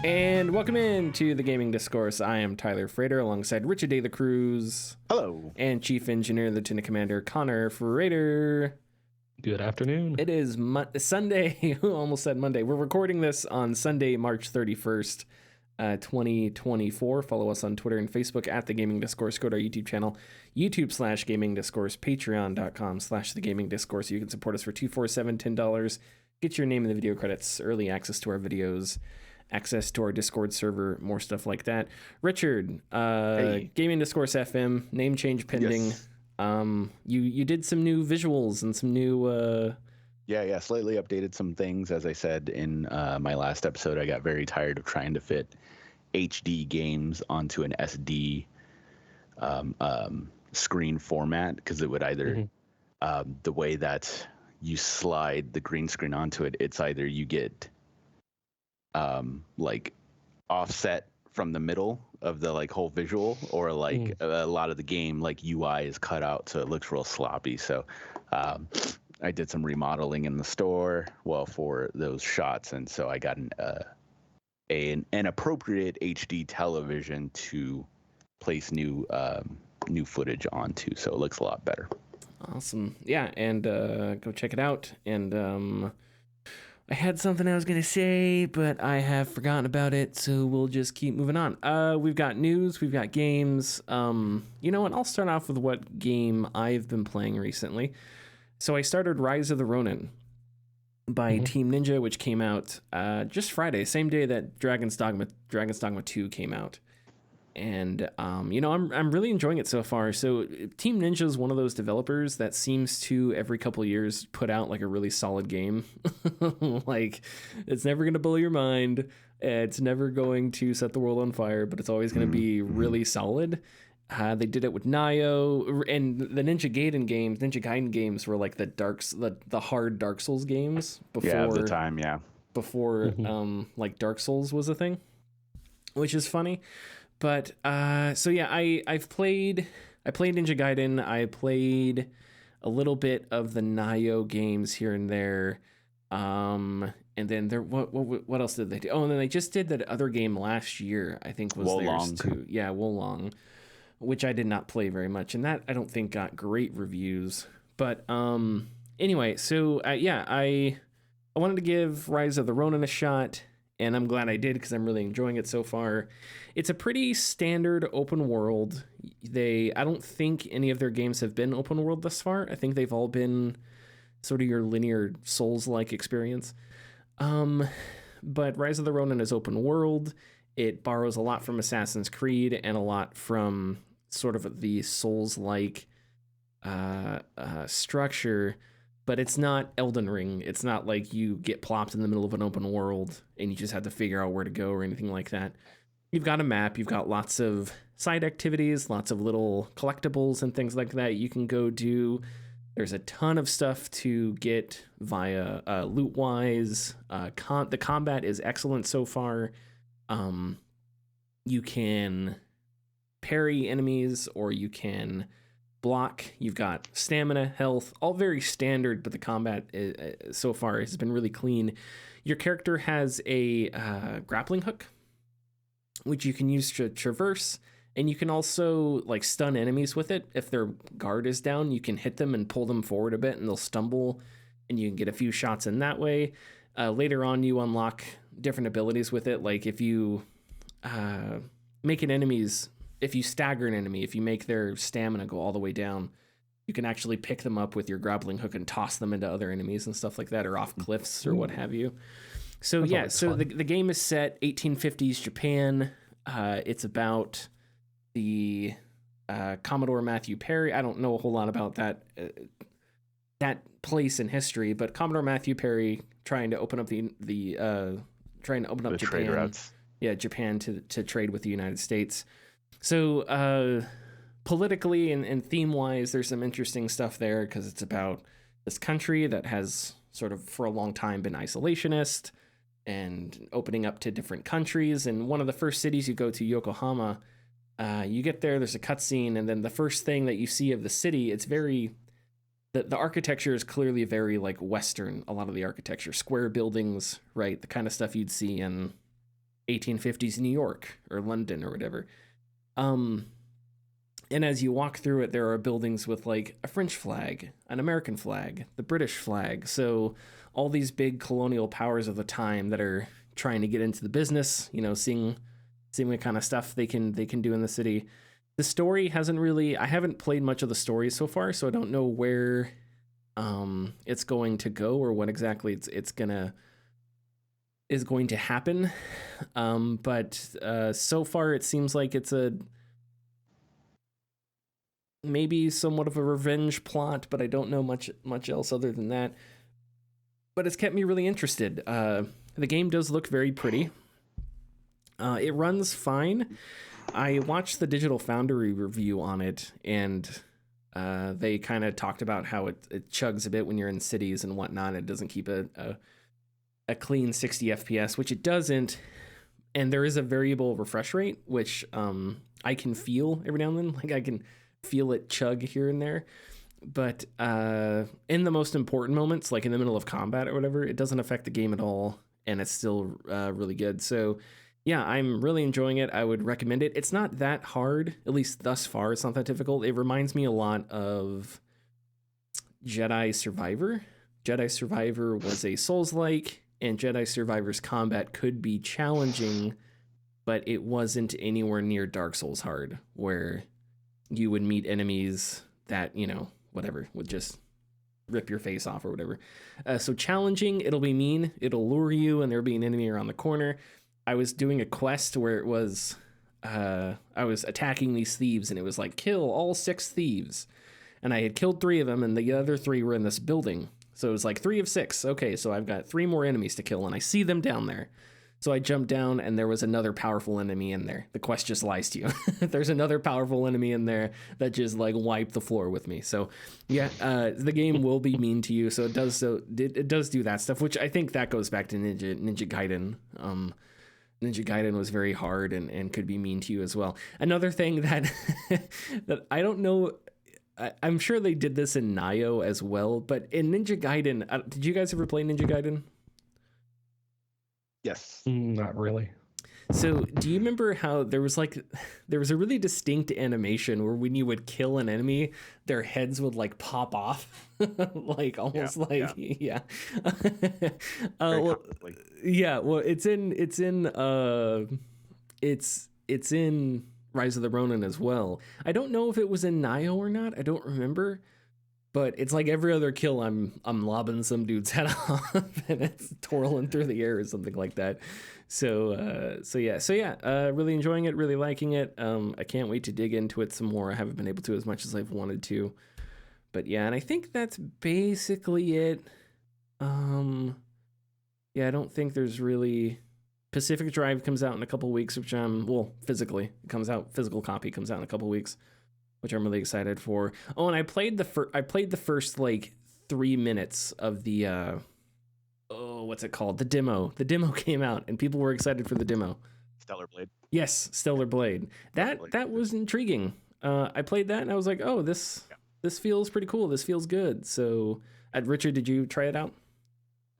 And welcome in to the Gaming Discourse. I am Tyler Frater alongside Richard De La Cruz. Hello. And Chief Engineer Lieutenant Commander Connor Frater. Good afternoon. It is Sunday. Almost said Monday. We're recording this on Sunday, March 31st, 2024. Follow us on Twitter and Facebook at The Gaming Discourse. Go to our YouTube channel, YouTube/Gaming Discourse, Patreon.com/The Gaming Discourse. You can support us for $247, $10. Get your name in the video credits, early access to our videos, access to our Discord server, more stuff like that. Richard, Hey. Gaming Discourse FM, name change pending. Yes. You did some new visuals and some new Yeah, slightly updated some things. As I said in my last episode, I got very tired of trying to fit HD games onto an SD screen format, because it would either, the way that you slide the green screen onto it, it's either you get like offset from the middle of the like whole visual, or like a lot of the game like UI is cut out, so it looks real sloppy. So I did some remodeling in the store, for those shots, and so I got an appropriate HD television to place new footage onto, so it looks a lot better. Awesome. Yeah, and go check it out. And I had something I was going to say, but I have forgotten about it, so we'll just keep moving on. We've got news, we've got games. You know what? I'll start off with what game I've been playing recently. So I started Rise of the Ronin by Team Ninja, which came out just Friday, same day that Dragon's Dogma 2 came out. And you know, I'm really enjoying it so far. So Team Ninja is one of those developers that seems to every couple of years put out like a really solid game. Like, it's never going to blow your mind, it's never going to set the world on fire, but it's always going to be really solid. They did it with Nioh, and the Ninja Gaiden games were like the hard Dark Souls games before Of the time, before like Dark Souls was a thing, which is funny. But so yeah, I played Ninja Gaiden. I played a little bit of the Nioh games here and there. And then what else did they do? Oh, and then they just did that other game last year, I think was theirs too. Yeah, Wolong, which I did not play very much, and that I don't think got great reviews. But anyway, so yeah, I wanted to give Rise of the Ronin a shot, and I'm glad I did, because I'm really enjoying it so far. It's a pretty standard open world. I don't think any of their games have been open world thus far. I think they've all been sort of your linear Souls-like experience. But Rise of the Ronin is open world. It borrows a lot from Assassin's Creed and a lot from sort of the Souls-like structure. But it's not Elden Ring. It's not like you get plopped in the middle of an open world and you just have to figure out where to go or anything like that. You've got a map. You've got lots of side activities, lots of little collectibles and things like that you can go do. There's a ton of stuff to get via loot-wise. The combat is excellent so far. You can parry enemies, or you can block. You've got stamina, health, all very standard, but the combat so far has been really clean. Your character has a grappling hook, which you can use to traverse, and you can also like stun enemies with it. If their guard is down, you can hit them and pull them forward a bit, and they'll stumble, and you can get a few shots in that way. Later on, you unlock different abilities with it, like if you if you stagger an enemy, if you make their stamina go all the way down, you can actually pick them up with your grappling hook and toss them into other enemies and stuff like that, or off cliffs or what have you. So the game is set 1850s Japan. It's about the Commodore Matthew Perry. I don't know a whole lot about that place in history, but Commodore Matthew Perry trying to open up Japan. trade routes. Yeah, Japan to trade with the United States. So politically and theme-wise, there's some interesting stuff there, because it's about this country that has sort of for a long time been isolationist and opening up to different countries. And one of the first cities you go to, Yokohama, you get there's a cutscene, and then the first thing that you see of the city, it's very... The architecture is clearly very like Western. A lot of the architecture, square buildings, right? The kind of stuff you'd see in 1850s New York or London or whatever. Um, and as you walk through it, there are buildings with like a French flag, an American flag, the British flag. So all these big colonial powers of the time that are trying to get into the business, you know, seeing what kind of stuff they can do in the city. The story hasn't really, I haven't played much of the story so far, so I don't know where it's going to go or what exactly it's gonna is going to happen. But so far it seems like it's a maybe somewhat of a revenge plot, but I don't know much else other than that. But it's kept me really interested. The game does look very pretty. It runs fine. I watched the Digital Foundry review on it, and they kind of talked about how it chugs a bit when you're in cities and whatnot. It doesn't keep a clean 60 FPS, which it doesn't. And there is a variable refresh rate, which I can feel every now and then. Like I can feel it chug here and there. But in the most important moments, like in the middle of combat or whatever, it doesn't affect the game at all. And it's still really good. So yeah, I'm really enjoying it. I would recommend it. It's not that hard, at least thus far. It's not that difficult. It reminds me a lot of Jedi Survivor. Jedi Survivor was a Souls-like, and Jedi Survivor's combat could be challenging, but it wasn't anywhere near Dark Souls hard, where you would meet enemies that, you know, whatever, would just rip your face off or whatever. So challenging, it'll be mean, it'll lure you, and there'll be an enemy around the corner. I was doing a quest where it was, I was attacking these thieves, and it was like, kill all 6 thieves. And I had killed 3 of them, and the other 3 were in this building. So it was like 3 of 6. Okay, so I've got 3 more enemies to kill, and I see them down there. So I jumped down, and there was another powerful enemy in there. The quest just lies to you. There's another powerful enemy in there that just like wiped the floor with me. So yeah, the game will be mean to you. So it does do that stuff, which I think that goes back to Ninja Gaiden. Ninja Gaiden was very hard and could be mean to you as well. Another thing that that I don't know, I'm sure they did this in Nioh as well, but in Ninja Gaiden, did you guys ever play Ninja Gaiden? Yes. Not really. So do you remember how there was a really distinct animation where when you would kill an enemy, their heads would like pop off, like almost yeah. Well, it's in Rise of the Ronin as well. I don't know if it was in Nioh or not. I don't remember. But it's like every other kill, I'm lobbing some dude's head off, and it's twirling through the air or something like that. So yeah, really enjoying it, really liking it. I can't wait to dig into it some more. I haven't been able to as much as I've wanted to, but yeah, and I think that's basically it. Yeah, I don't think there's really. Pacific Drive comes out in a couple weeks, which physically it comes out. Physical copy comes out in a couple weeks, which I'm really excited for. Oh, and I played the first like 3 minutes of the what's it called? The demo. The demo came out, and people were excited for the demo. Stellar Blade. Yes, Stellar Blade. That was intriguing. I played that, and I was like, oh, this feels pretty cool. This feels good. So, Richard, did you try it out?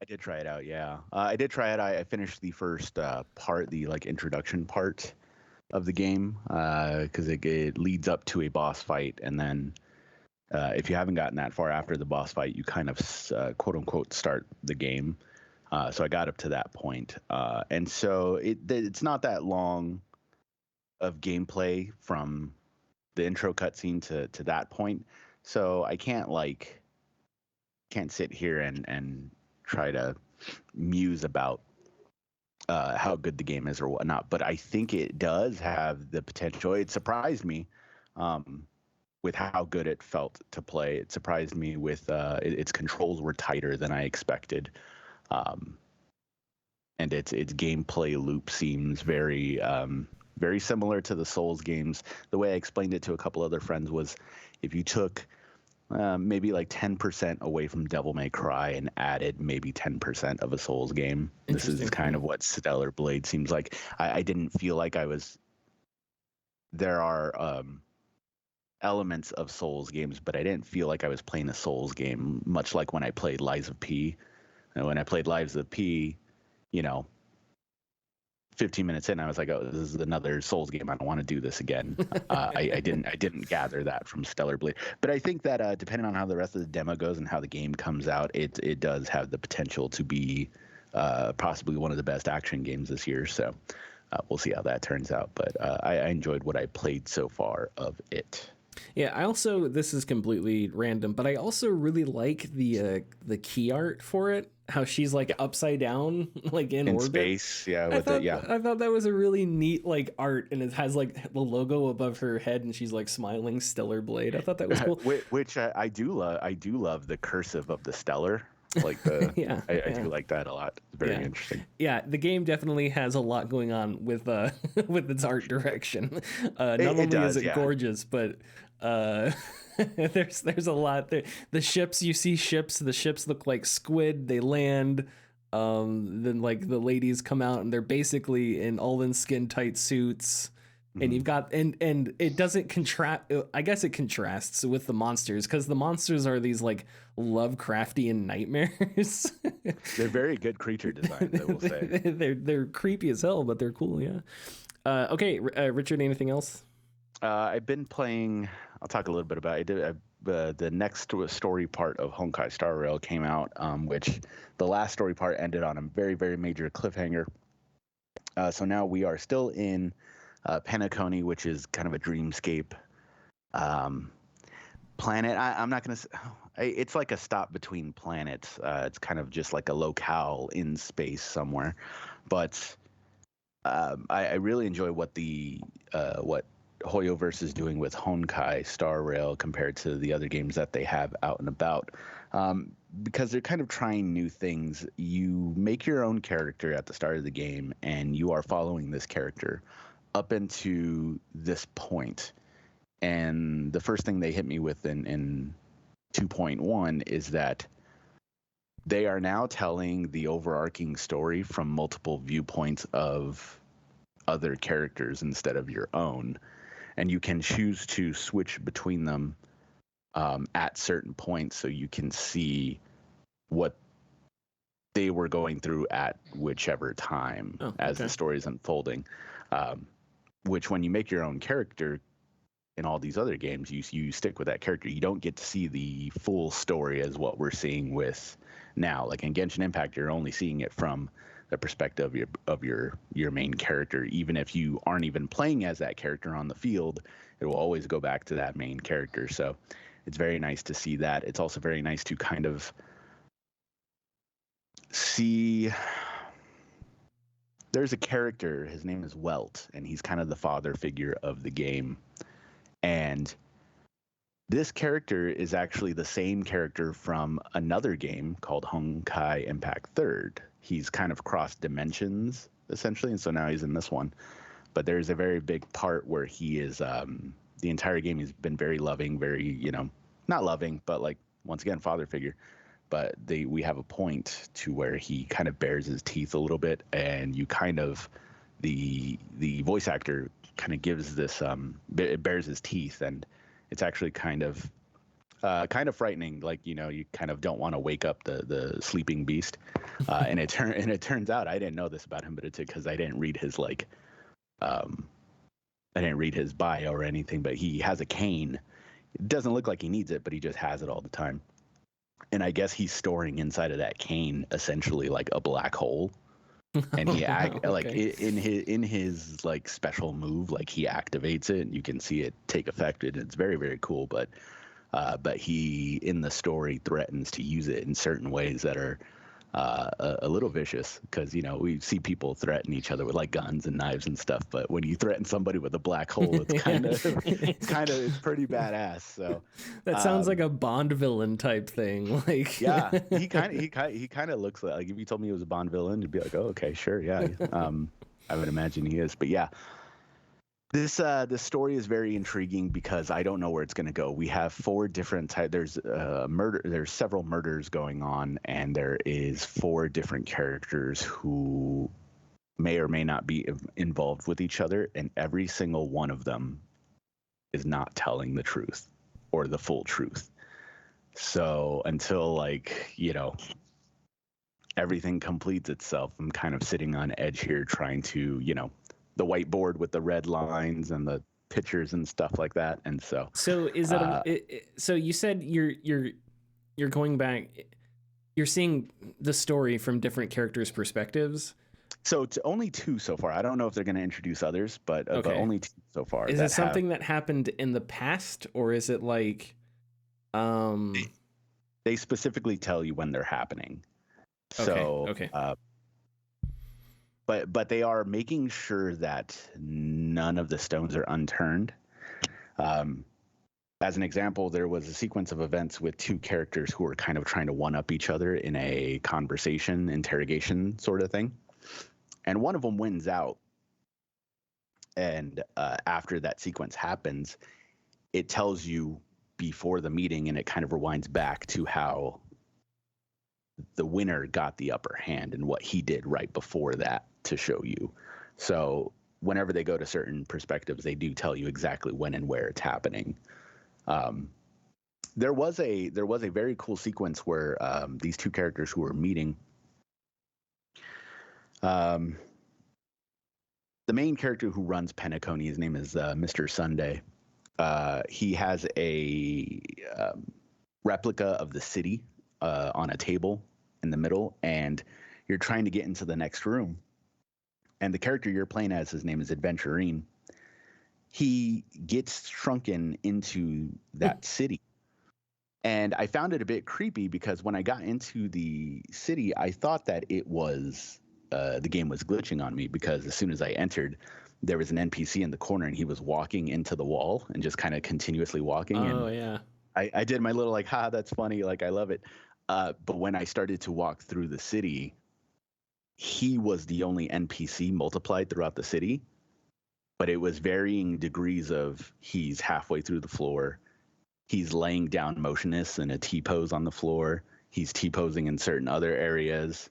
I did try it out. Yeah, I did try it. I finished the first part, the like introduction part of the game, because it leads up to a boss fight, and then if you haven't gotten that far after the boss fight, you kind of quote unquote start the game. So I got up to that point, and so it's not that long of gameplay from the intro cutscene to that point. So I can't sit here and try to muse about how good the game is or whatnot, but I think it does have the potential. It surprised me with how good it felt to play. It surprised me with its controls were tighter than I expected, and its gameplay loop seems very very similar to the Souls games. The way I explained it to a couple other friends was, if you took maybe like 10% away from Devil May Cry and added maybe 10% of a Souls game. This is kind of what Stellar Blade seems like. I didn't feel like I was. There are elements of Souls games, but I didn't feel like I was playing a Souls game, much like when I played Lies of P. And when I played Lies of P, you know, 15 minutes in, I was like, oh, this is another Souls game. I don't want to do this again. I didn't gather that from Stellar Blade. But I think that depending on how the rest of the demo goes and how the game comes out, it does have the potential to be possibly one of the best action games this year. So we'll see how that turns out. But I enjoyed what I played so far of it. Yeah, I also, this is completely random, but I also really like the key art for it. How she's like upside down, like in orbit. Space, yeah. I thought that was a really neat like art, and it has like the logo above her head, and she's like smiling Stellar Blade. I thought that was cool. Which I do love. I do love the cursive of the Stellar. Like the I do like that a lot. It's very interesting. Yeah, the game definitely has a lot going on with with its art direction. Not only is it gorgeous, but there's a lot there. The ships, you see ships, the ships look like squid, they land. Then like the ladies come out and they're basically in all in skin tight suits. And you've got and it doesn't contrast. I guess it contrasts with the monsters, because the monsters are these like Lovecraftian nightmares. They're very good creature designs, I will say. They're creepy as hell, but they're cool. Yeah. Okay, Richard. Anything else? I've been playing. I'll talk a little bit about it. The next story part of Honkai Star Rail came out, which the last story part ended on a very, very major cliffhanger. So now we are still in Penacony, which is kind of a dreamscape planet. I'm not going to it's like a stop between planets. It's kind of just like a locale in space somewhere. But I really enjoy what Hoyoverse is doing with Honkai Star Rail compared to the other games that they have out and about, because they're kind of trying new things. You make your own character at the start of the game, and you are following this character up into this point. And the first thing they hit me with in 2.1 is that they are now telling the overarching story from multiple viewpoints of other characters instead of your own. And you can choose to switch between them at certain points, so you can see what they were going through at whichever time as the story is unfolding. Which, when you make your own character in all these other games, you stick with that character. You don't get to see the full story as what we're seeing with now. Like in Genshin Impact, you're only seeing it from the perspective of your main character. Even if you aren't even playing as that character on the field, it will always go back to that main character. So it's very nice to see that. It's also very nice to kind of see. There's a character, his name is Welt, and he's kind of the father figure of the game. And this character is actually the same character from another game called Honkai Impact 3rd. He's kind of crossed dimensions, essentially, and so now he's in this one. But there's a very big part where he is, the entire game he's been very loving, very, not loving, but like, once again, father figure. But we have a point to where he kind of bares his teeth a little bit, and you kind of, the voice actor kind of gives this, it bares his teeth, and it's actually kind of frightening. Like, you kind of don't want to wake up the sleeping beast. And it turns out, I didn't know this about him, but it's because I didn't read his I didn't read his bio or anything, but he has a cane. It doesn't look like he needs it, but he just has it all the time. And I guess he's storing inside of that cane essentially like a black hole. And he like in his like special move, like he activates it, and you can see it take effect, and it's very, very cool. But he in the story threatens to use it in certain ways that are a little vicious, because we see people threaten each other with like guns and knives and stuff, but when you threaten somebody with a black hole, it's it's pretty badass. So that sounds like a Bond villain type thing. Like, yeah, he kind of looks like if you told me he was a Bond villain, you'd be like, oh, okay, sure, yeah. I would imagine he is, but yeah. This story is very intriguing because I don't know where it's going to go. We have 4 different types. There's murder. There's several murders going on, and there is 4 different characters who may or may not be involved with each other, and every single one of them is not telling the truth or the full truth. So until everything completes itself. I'm kind of sitting on edge here trying to, the whiteboard with the red lines and the pictures and stuff like that. And so is that so you said you're going back, you're seeing the story from different characters' perspectives. So it's only 2 so far. I don't know if they're going to introduce others, but only 2 so far. Is it something that happened in the past, or is it like they specifically tell you when they're happening? So okay. But they are making sure that none of the stones are unturned. As an example, there was a sequence of events with 2 characters who were kind of trying to one-up each other in a conversation, interrogation sort of thing. And one of them wins out. And after that sequence happens, it tells you before the meeting, and it kind of rewinds back to how the winner got the upper hand and what he did right before that to show you. So whenever they go to certain perspectives, they do tell you exactly when and where it's happening. There was a very cool sequence where these 2 characters who were meeting, the main character who runs Penacony, his name is Mr. Sunday. He has a replica of the city on a table in the middle, and you're trying to get into the next room. And the character you're playing as, his name is Adventurine. He gets shrunken into that city. And I found it a bit creepy because when I got into the city, I thought that it was the game was glitching on me, because as soon as I entered, there was an NPC in the corner and he was walking into the wall and just kind of continuously walking. Oh, yeah. I did my little like, that's funny. Like, I love it. But when I started to walk through the city, he was the only NPC multiplied throughout the city. But it was varying degrees of he's halfway through the floor. He's laying down motionless in a T-pose on the floor. He's T-posing in certain other areas.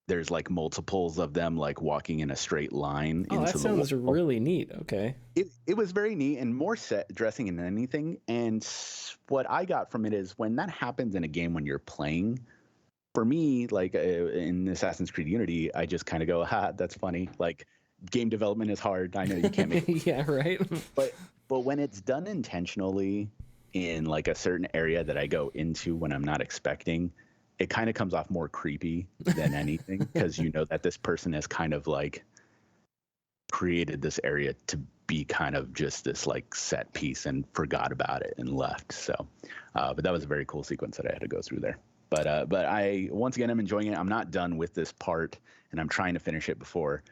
There's like multiples of them like walking in a straight line into the wall. That sounds really neat. Okay. It was very neat and more set dressing than anything. And what I got from it is when that happens in a game when you're playing, for me, like in Assassin's Creed Unity, I just kind of go, that's funny. Like, game development is hard. I know you can't make it. Yeah, right. But when it's done intentionally in like a certain area that I go into when I'm not expecting, it kind of comes off more creepy than anything, because you know that this person has kind of like created this area to be kind of just this like set piece and forgot about it and left. So, but that was a very cool sequence that I had to go through there. But I, once again, I'm enjoying it. I'm not done with this part, and I'm trying to finish it before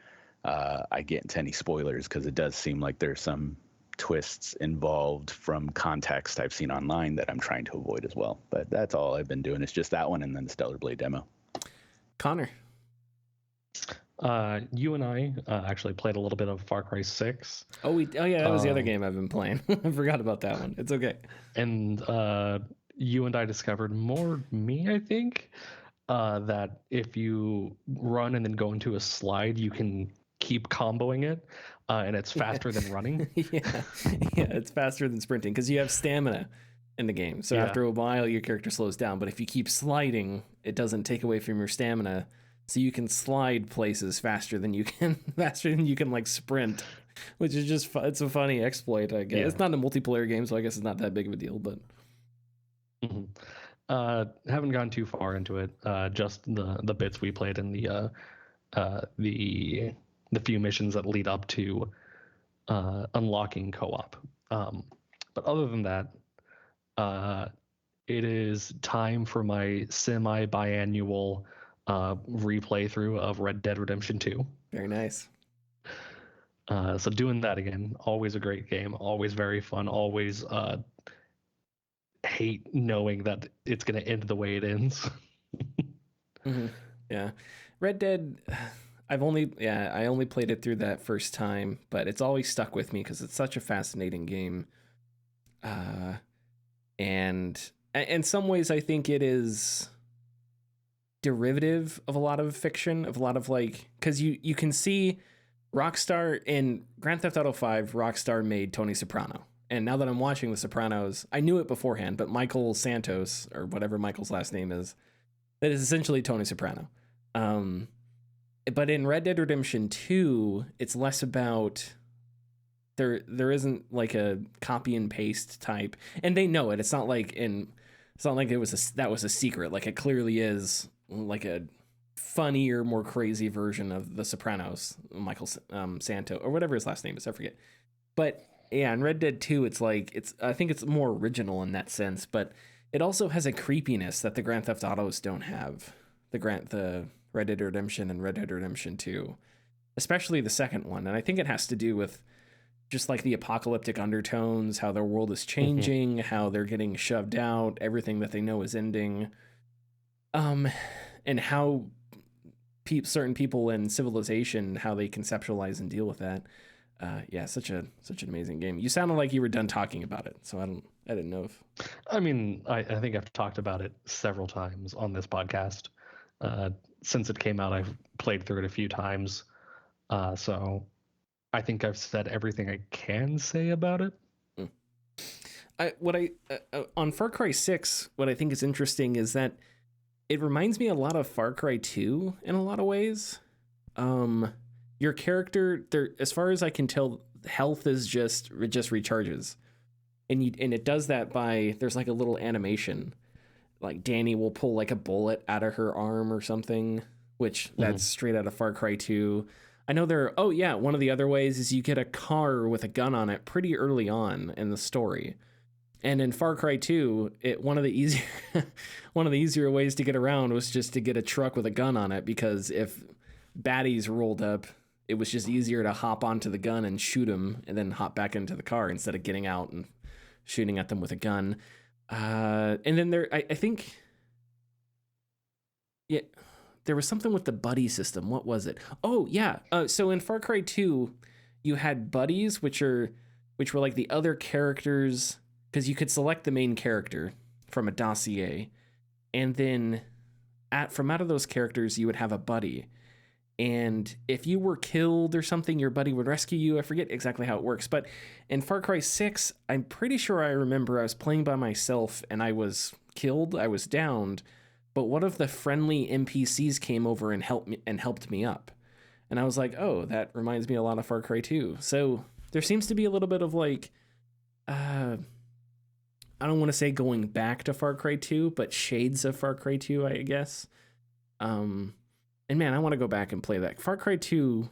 I get into any spoilers, because it does seem like there's some twists involved from context I've seen online that I'm trying to avoid as well. But that's all I've been doing. It's just that one and then the Stellar Blade demo. Connor. You and I actually played a little bit of Far Cry 6. Oh yeah, that was the other game I've been playing. I forgot about that one. It's okay. And you and I discovered more me, I think, that if you run and then go into a slide, you can keep comboing it, and it's faster than running. Yeah, it's faster than sprinting because you have stamina in the game. So after a while, your character slows down. But if you keep sliding, it doesn't take away from your stamina. So you can slide places faster than you can like sprint, which is just it's a funny exploit, I guess. Yeah. It's not a multiplayer game, so I guess it's not that big of a deal. But haven't gone too far into it. Just the bits we played in the few missions that lead up to unlocking co-op. But other than that, it is time for my semi-biannual replay through of Red Dead Redemption 2. Very nice. So doing that again, always a great game, always very fun, always hate knowing that it's going to end the way it ends. Mm-hmm. Yeah. Red Dead, I only played it through that first time, but it's always stuck with me because it's such a fascinating game. And in some ways I think it is derivative of a lot of fiction, of a lot of like, because you can see Rockstar in Grand Theft Auto 5, Rockstar made Tony Soprano. And now that I'm watching The Sopranos, I knew it beforehand, but Michael Santos, or whatever Michael's last name is, that is essentially Tony Soprano. But in Red Dead Redemption 2, it's less about there isn't like a copy and paste type, and they know it. It's not like that was a secret. Like it clearly is like a funnier, more crazy version of The Sopranos, Michael Santo or whatever his last name is, I forget. But yeah, in Red Dead 2, I think it's more original in that sense, but it also has a creepiness that the Grand Theft Autos don't have. The Red Dead Redemption and Red Dead Redemption 2, especially the second one. And I think it has to do with just like the apocalyptic undertones, how their world is changing, how they're getting shoved out, everything that they know is ending. And how certain people in civilization, how they conceptualize and deal with that. Yeah, such an amazing game. You sounded like you were done talking about it, so I didn't know if. I mean, I think I've talked about it several times on this podcast. Since it came out, I've played through it a few times. So I think I've said everything I can say about it. On Far Cry 6, what I think is interesting is that it reminds me a lot of Far Cry 2 in a lot of ways. Your character, there, as far as I can tell, health is just recharges, and it does that by, there's like a little animation, like Danny will pull like a bullet out of her arm or something, which that's straight out of Far Cry 2. I know one of the other ways is you get a car with a gun on it pretty early on in the story. And in Far Cry 2, one of the easier ways to get around was just to get a truck with a gun on it, because if baddies rolled up, it was just easier to hop onto the gun and shoot them and then hop back into the car instead of getting out and shooting at them with a gun. And then I think, yeah, there was something with the buddy system. What was it? Oh, yeah. So in Far Cry 2, you had buddies, which were like the other characters, because you could select the main character from a dossier, and then from out of those characters, you would have a buddy. And if you were killed or something, your buddy would rescue you. I forget exactly how it works, but in Far Cry 6, I'm pretty sure I remember I was playing by myself and I was killed, I was downed, but one of the friendly NPCs came over and helped me up. And I was like, oh, that reminds me a lot of Far Cry 2. So there seems to be a little bit of like, I don't want to say going back to Far Cry 2, but shades of Far Cry 2, I guess. And man, I want to go back and play that. Far Cry 2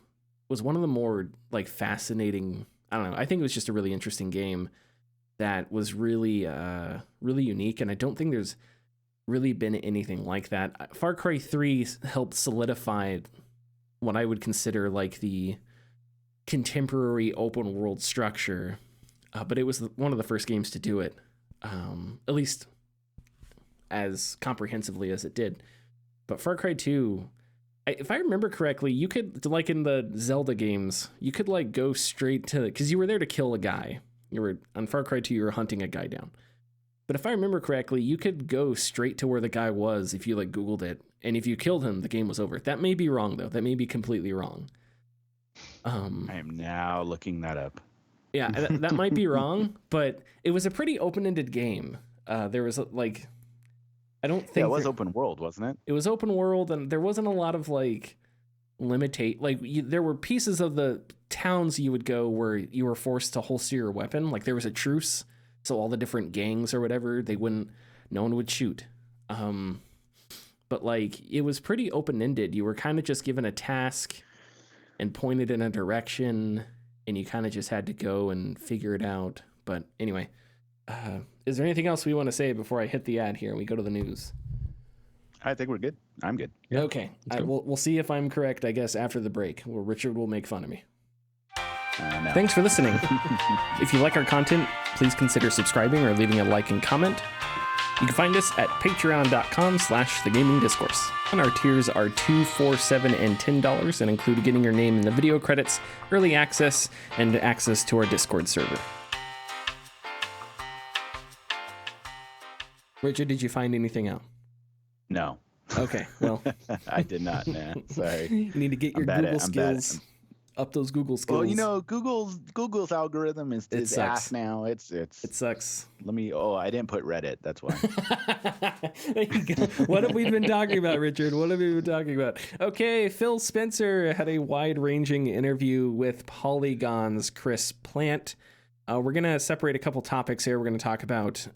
was one of the more like fascinating, I don't know, I think it was just a really interesting game that was really, really unique. And I don't think there's really been anything like that. Far Cry 3 helped solidify what I would consider like the contemporary open world structure. But it was one of the first games to do it, at least as comprehensively as it did. But Far Cry 2, if I remember correctly, you could, like in the Zelda games, you could like go straight to, because you were there to kill a guy. On Far Cry 2, you were hunting a guy down. But if I remember correctly, you could go straight to where the guy was if you like Googled it. And if you killed him, the game was over. That may be wrong, though. That may be completely wrong. I am now looking that up. Yeah, that might be wrong, but it was a pretty open-ended game. There was like, I don't think it was open world, wasn't it? It was open world, and there wasn't a lot of like there were pieces of the towns you would go where you were forced to holster your weapon. Like there was a truce, so all the different gangs or whatever, no one would shoot. But like it was pretty open-ended. You were kind of just given a task and pointed in a direction, and you kind of just had to go and figure it out. But anyway, is there anything else we want to say before I hit the ad here and we go to the news? I think we're good. I'm good. Yeah, okay. We'll see if I'm correct, I guess, after the break, where Richard will make fun of me. No. Thanks for listening. If you like our content, please consider subscribing or leaving a like and comment. You can find us at patreon.com/thegamingdiscourse. And our tiers are $2, $4, $7, and $10 and include getting your name in the video credits, early access, and access to our Discord server. Richard, did you find anything out? No. Okay, well. I did not, man. Sorry. You need to get your Google skills. Google skills. Well, Google's algorithm is ass sucks. now. It sucks. I didn't put Reddit. That's why. There you go. What have we been talking about, Richard? What have we been talking about? Okay, Phil Spencer had a wide-ranging interview with Polygon's Chris Plant. We're going to separate a couple topics here. We're going to talk about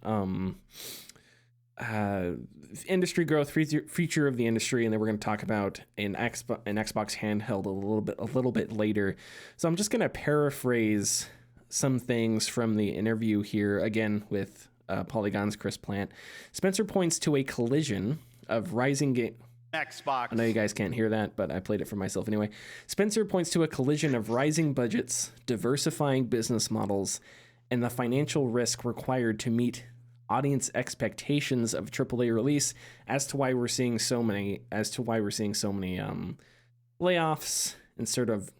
industry growth, future of the industry, and then we're going to talk about an Xbox handheld a little bit later. So I'm just going to paraphrase some things from the interview here, again with Polygon's Chris Plant. Spencer points to a collision of rising Xbox. I know you guys can't hear that, but I played it for myself anyway. Spencer points to a collision of rising budgets, diversifying business models, and the financial risk required to meet audience expectations of AAA release as to why we're seeing so many layoffs and sort of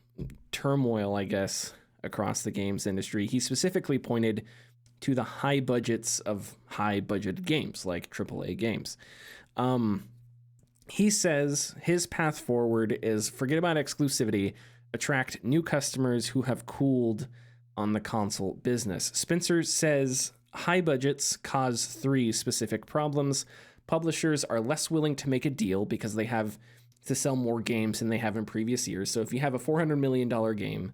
turmoil, I guess, across the games industry. He specifically pointed to the high budgets of high budgeted games like AAA games. He says his path forward is forget about exclusivity, attract new customers who have cooled on the console business. Spencer says high budgets cause 3 specific problems. Publishers are less willing to make a deal because they have to sell more games than they have in previous years. So if you have a $400 million game,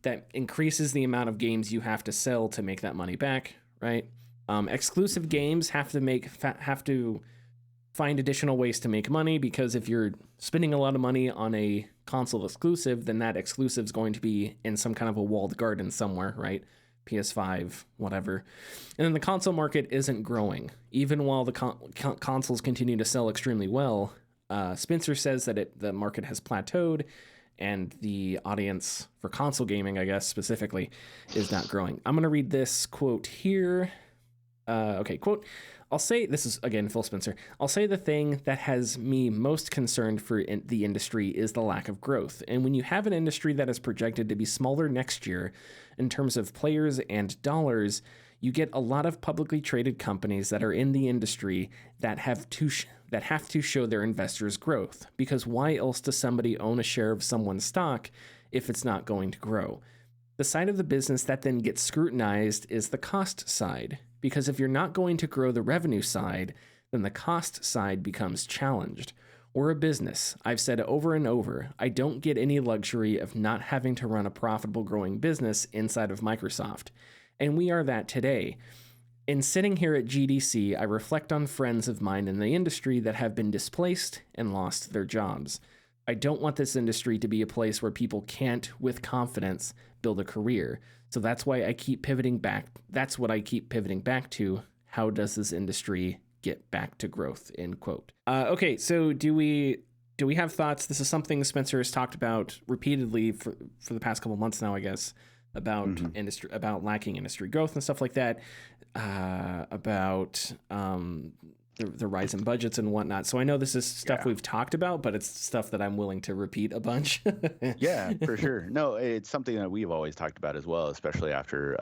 that increases the amount of games you have to sell to make that money back, right? Exclusive games have to find additional ways to make money, because if you're spending a lot of money on a console exclusive, then that exclusive is going to be in some kind of a walled garden somewhere, right? PS5, whatever. And then the console market isn't growing. Even while the consoles continue to sell extremely well, Spencer says that the market has plateaued, and the audience for console gaming, I guess, specifically, is not growing. I'm going to read this quote here. Okay, quote, I'll say, this is, again, Phil Spencer, I'll say the thing that has me most concerned for the industry is the lack of growth. And when you have an industry that is projected to be smaller next year in terms of players and dollars, you get a lot of publicly traded companies that are in the industry that have to show their investors growth. Because why else does somebody own a share of someone's stock if it's not going to grow? The side of the business that then gets scrutinized is the cost side. Because if you're not going to grow the revenue side, then the cost side becomes challenged. We're a business. I've said over and over, I don't get any luxury of not having to run a profitable growing business inside of Microsoft. And we are that today. In sitting here at GDC, I reflect on friends of mine in the industry that have been displaced and lost their jobs. I don't want this industry to be a place where people can't, with confidence, build a career. So that's why I keep pivoting back. That's what I keep pivoting back to. How does this industry get back to growth? End quote. Okay, so do we have thoughts? This is something Spencer has talked about repeatedly for the past couple months now, I guess, about industry, about lacking industry growth and stuff like that, about the rise in budgets and whatnot. So I know this is stuff we've talked about, but it's stuff that I'm willing to repeat a bunch. Yeah, for sure. No, it's something that we've always talked about as well, especially after,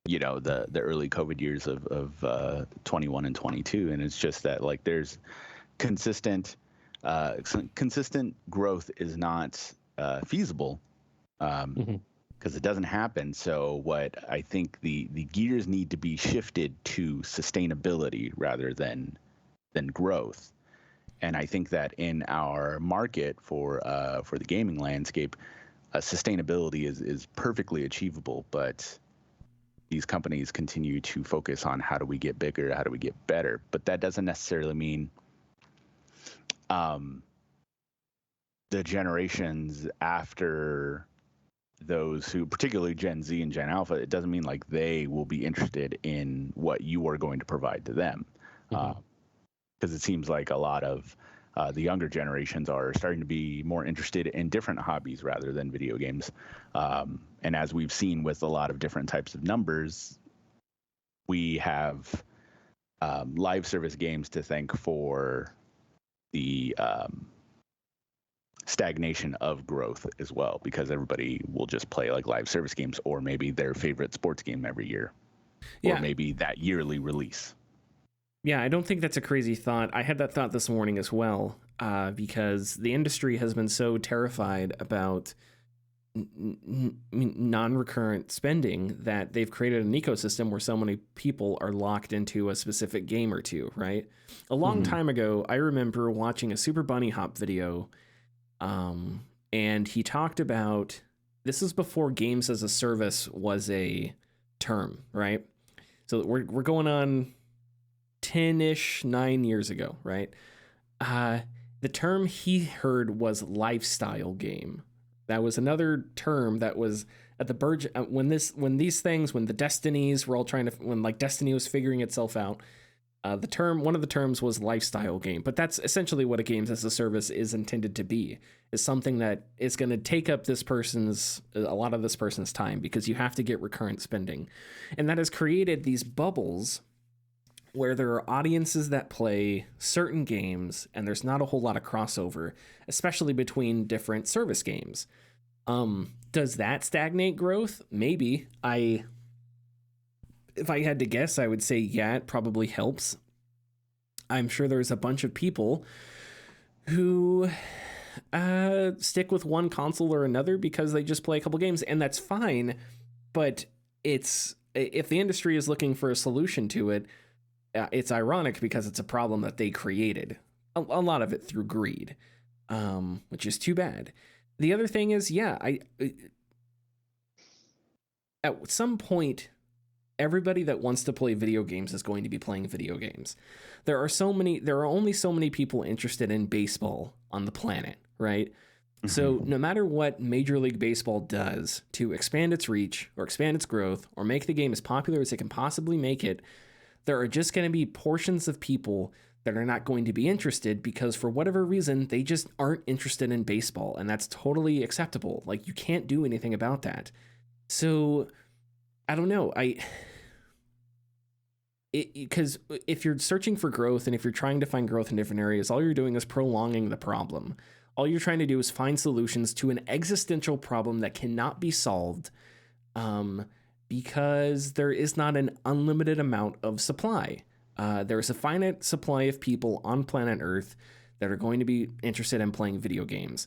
the early COVID years of 21 and 22. And it's just that, like, there's consistent growth is not feasible. Because it doesn't happen. So what I think the gears need to be shifted to sustainability rather than growth. And I think that in our market for the gaming landscape, sustainability is perfectly achievable. But these companies continue to focus on how do we get bigger, how do we get better. But that doesn't necessarily mean the generations after those who, particularly Gen Z and Gen Alpha, it doesn't mean like they will be interested in what you are going to provide to them. Because it seems like a lot of the younger generations are starting to be more interested in different hobbies rather than video games. And as we've seen with a lot of different types of numbers, we have live service games to thank for the stagnation of growth as well, because everybody will just play like live service games or maybe their favorite sports game every year, or maybe that yearly release. Yeah, I don't think that's a crazy thought. I had that thought this morning as well, because the industry has been so terrified about non-recurrent spending, that they've created an ecosystem where so many people are locked into a specific game or two, right? A long time ago, I remember watching a Super Bunny Hop video, and he talked about, this is before games as a service was a term, right? So we're going on 10-ish, 9 years ago, right? The term he heard was lifestyle game. That was another term that was at the verge when the Destinies were all trying to, when like Destiny was figuring itself out. One of the terms was lifestyle game, but that's essentially what a games as a service is intended to be, is something that is going to take up a lot of this person's time, because you have to get recurrent spending. And that has created these bubbles where there are audiences that play certain games and there's not a whole lot of crossover, especially between different service games. Does that stagnate growth? Maybe. If I had to guess, I would say, yeah, it probably helps. I'm sure there's a bunch of people who stick with one console or another because they just play a couple games, and that's fine. But if the industry is looking for a solution to it, it's ironic because it's a problem that they created. A lot of it through greed, which is too bad. The other thing is, at some point, everybody that wants to play video games is going to be playing video games. There are only so many people interested in baseball on the planet, right? Mm-hmm. So no matter what Major League Baseball does to expand its reach or expand its growth or make the game as popular as it can possibly make it, there are just going to be portions of people that are not going to be interested because for whatever reason, they just aren't interested in baseball. And that's totally acceptable. Like, you can't do anything about that. So I don't know. Because if you're searching for growth and if you're trying to find growth in different areas, all you're doing is prolonging the problem. All you're trying to do is find solutions to an existential problem that cannot be solved, because there is not an unlimited amount of supply. There is a finite supply of people on planet Earth that are going to be interested in playing video games.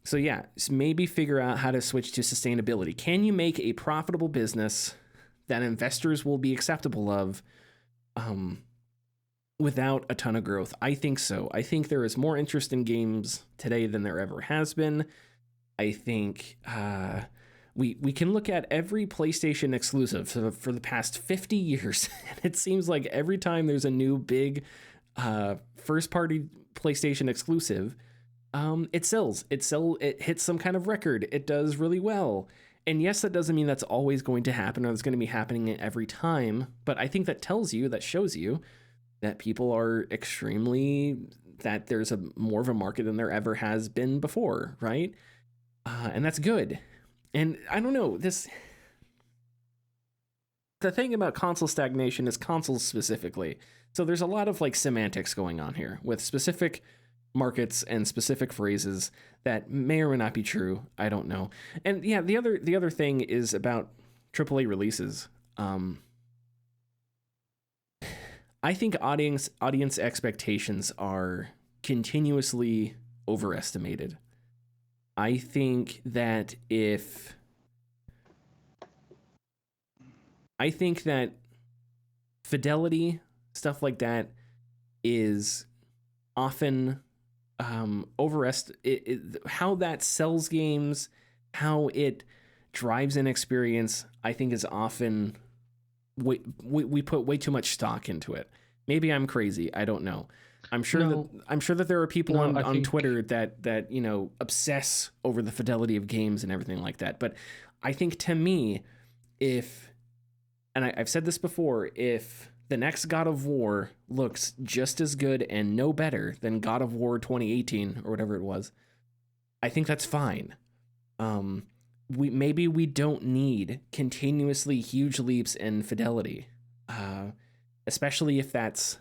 So yeah, maybe figure out how to switch to sustainability. Can you make a profitable business that investors will be acceptable of, without a ton of growth? I think so. I think there is more interest in games today than there ever has been. I think we can look at every PlayStation exclusive for the past 50 years. And it seems like every time there's a new big first-party PlayStation exclusive, it sells. It hits some kind of record. It does really well. And yes, that doesn't mean that's always going to happen or it's going to be happening every time. But I think that shows you that people are that there's more of a market than there ever has been before, right? And that's good. And I don't know, the thing about console stagnation is consoles specifically. So there's a lot of like semantics going on here with specific markets and specific phrases that may or may not be true. I don't know. And yeah, the other thing is about AAA releases. I think audience expectations are continuously overestimated. I think that fidelity, stuff like that, is often how that sells games, how it drives an experience, I think is often we put way too much stock into it. Maybe I'm crazy. I don't know. I'm sure that there are people on Twitter that obsess over the fidelity of games and everything like that. But I think, to me, I've said this before, if the next God of War looks just as good and no better than God of War 2018 or whatever it was, I think that's fine. We don't need continuously huge leaps in fidelity, especially if that's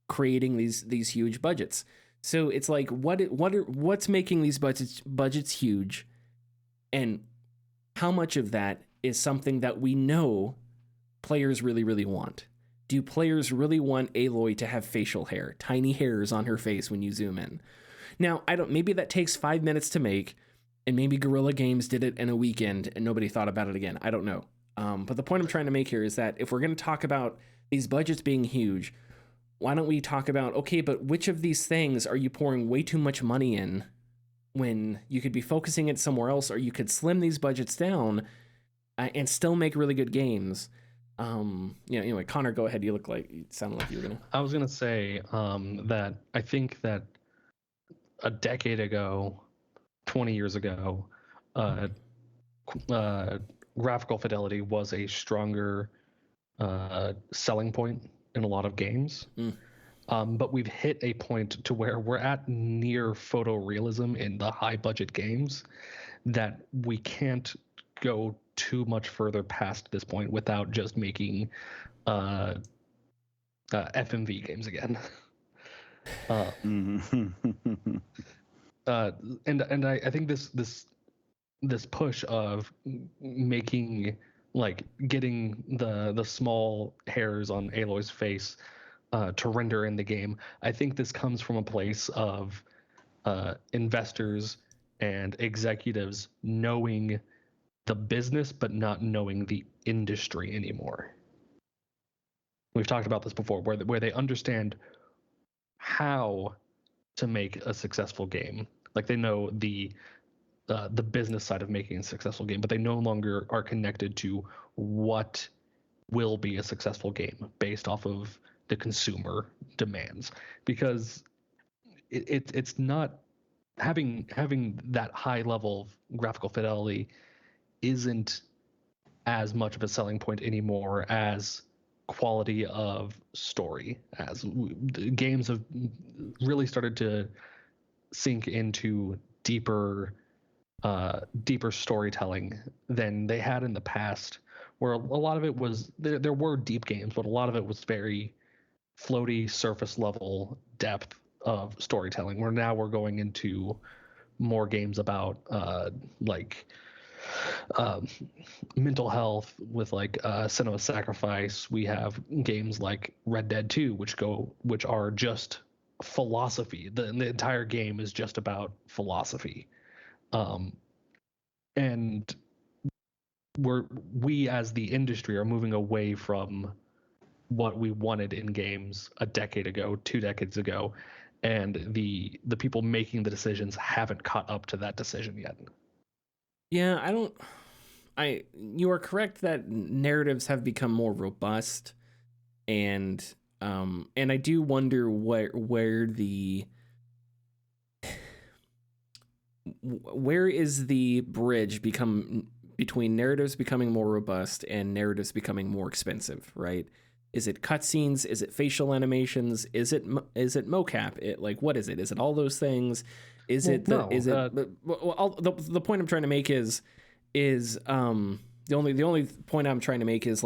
creating these huge budgets. So it's like, what's making these budgets huge, and how much of that is something that we know players really, really want? Do players really want Aloy to have facial hair, tiny hairs on her face when you zoom in? Now, maybe that takes 5 minutes to make. and maybe Guerrilla Games did it in a weekend and nobody thought about it again. I don't know. But the point I'm trying to make here is that if we're going to talk about these budgets being huge, why don't we talk about, okay, but which of these things are you pouring way too much money in when you could be focusing it somewhere else, or you could slim these budgets down and still make really good games? Anyway, Connor, go ahead. You sounded like you were gonna. I was gonna say that I think that a decade ago, 20 years ago, graphical fidelity was a stronger selling point in a lot of games. But we've hit a point to where we're at near photorealism in the high budget games that we can't go too much further past this point without just making FMV games again. And I think this push of making, like, getting the small hairs on Aloy's face to render in the game, I think this comes from a place of investors and executives knowing the business but not knowing the industry anymore. We've talked about this before, where they understand how to make a successful game. Like, they know the business side of making a successful game, but they no longer are connected to what will be a successful game based off of the consumer demands, because it's not having that high level of graphical fidelity isn't as much of a selling point anymore as quality of story. As games have really started to sink into deeper storytelling than they had in the past, where a lot of it was there were deep games, but a lot of it was very floaty, surface level depth of storytelling, where now we're going into more games about mental health with like Cinema Sacrifice. We have games like Red Dead 2, which are just philosophy. The entire game is just about philosophy. And we as the industry are moving away from what we wanted in games a decade ago, 2 decades ago, and the people making the decisions haven't caught up to that decision yet. Yeah, you are correct that narratives have become more robust, and I do wonder where is the bridge between narratives becoming more robust and narratives becoming more expensive, right? Is it cutscenes? Is it facial animations? Is it mocap? What is it? Is it all those things? The point I'm trying to make is the only point I'm trying to make is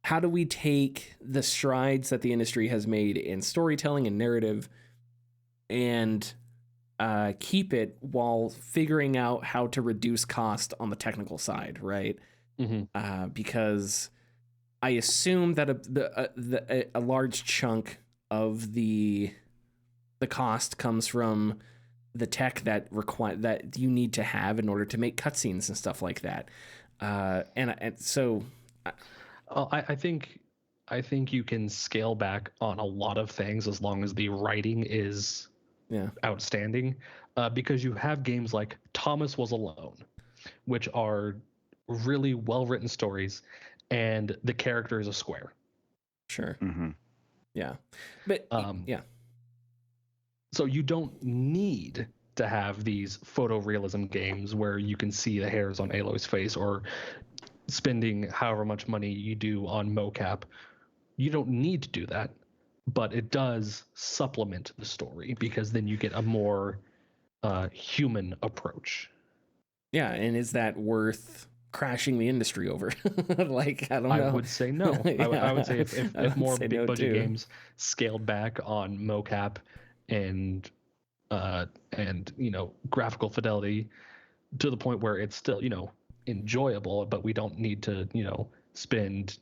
how do we take the strides that the industry has made in storytelling and narrative and keep it while figuring out how to reduce cost on the technical side, right? Mm-hmm. Because I assume that a large chunk of the cost comes from the tech that you need to have in order to make cutscenes and stuff like that. So I think you can scale back on a lot of things as long as the writing is outstanding, because you have games like Thomas Was Alone, which are really well-written stories, and the character is a square. Sure. Mm-hmm. Yeah. But yeah. So you don't need to have these photorealism games where you can see the hairs on Aloy's face, or spending however much money you do on mocap. You don't need to do that, but it does supplement the story, because then you get a more human approach. Yeah, and is that worth crashing the industry over? I don't know. I would say no. I would say if more big budget games scaled back on mocap and graphical fidelity to the point where it's still enjoyable, but we don't need to spend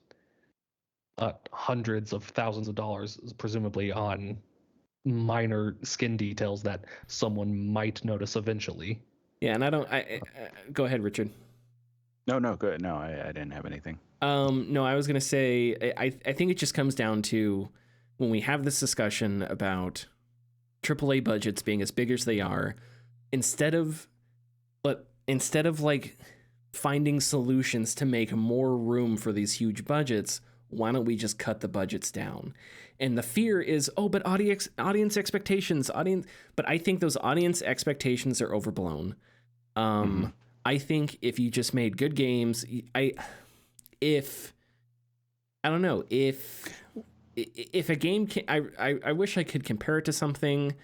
hundreds of thousands of dollars presumably on minor skin details that someone might notice eventually. Yeah, and I don't. Go ahead, Richard. No, good. No, I didn't have anything. No, I was gonna say I think it just comes down to when we have this discussion about AAA budgets being as big as they are, instead of like finding solutions to make more room for these huge budgets, why don't we just cut the budgets down? And the fear is, but audience expectations, but I think those audience expectations are overblown. I think if you just made good games, if a game I wish I could compare it to something.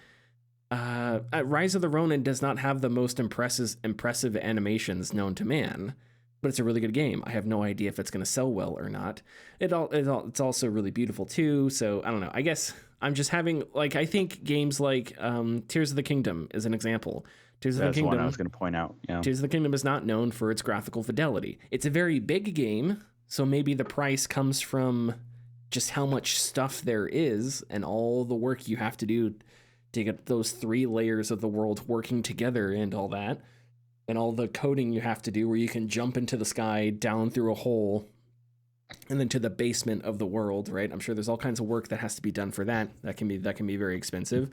Rise of the Ronin does not have the most impressive animations known to man, but it's a really good game. I have no idea if it's going to sell well or not. It's also really beautiful too. So I don't know. I guess I'm just having I think games like Tears of the Kingdom is an example. That's the one I was going to point out. Yeah. Tears of the Kingdom is not known for its graphical fidelity. It's a very big game, so maybe the price comes from just how much stuff there is and all the work you have to do to get those 3 layers of the world working together and all that, and all the coding you have to do where you can jump into the sky, down through a hole, and then to the basement of the world, right? I'm sure there's all kinds of work that has to be done for that. That can be very expensive.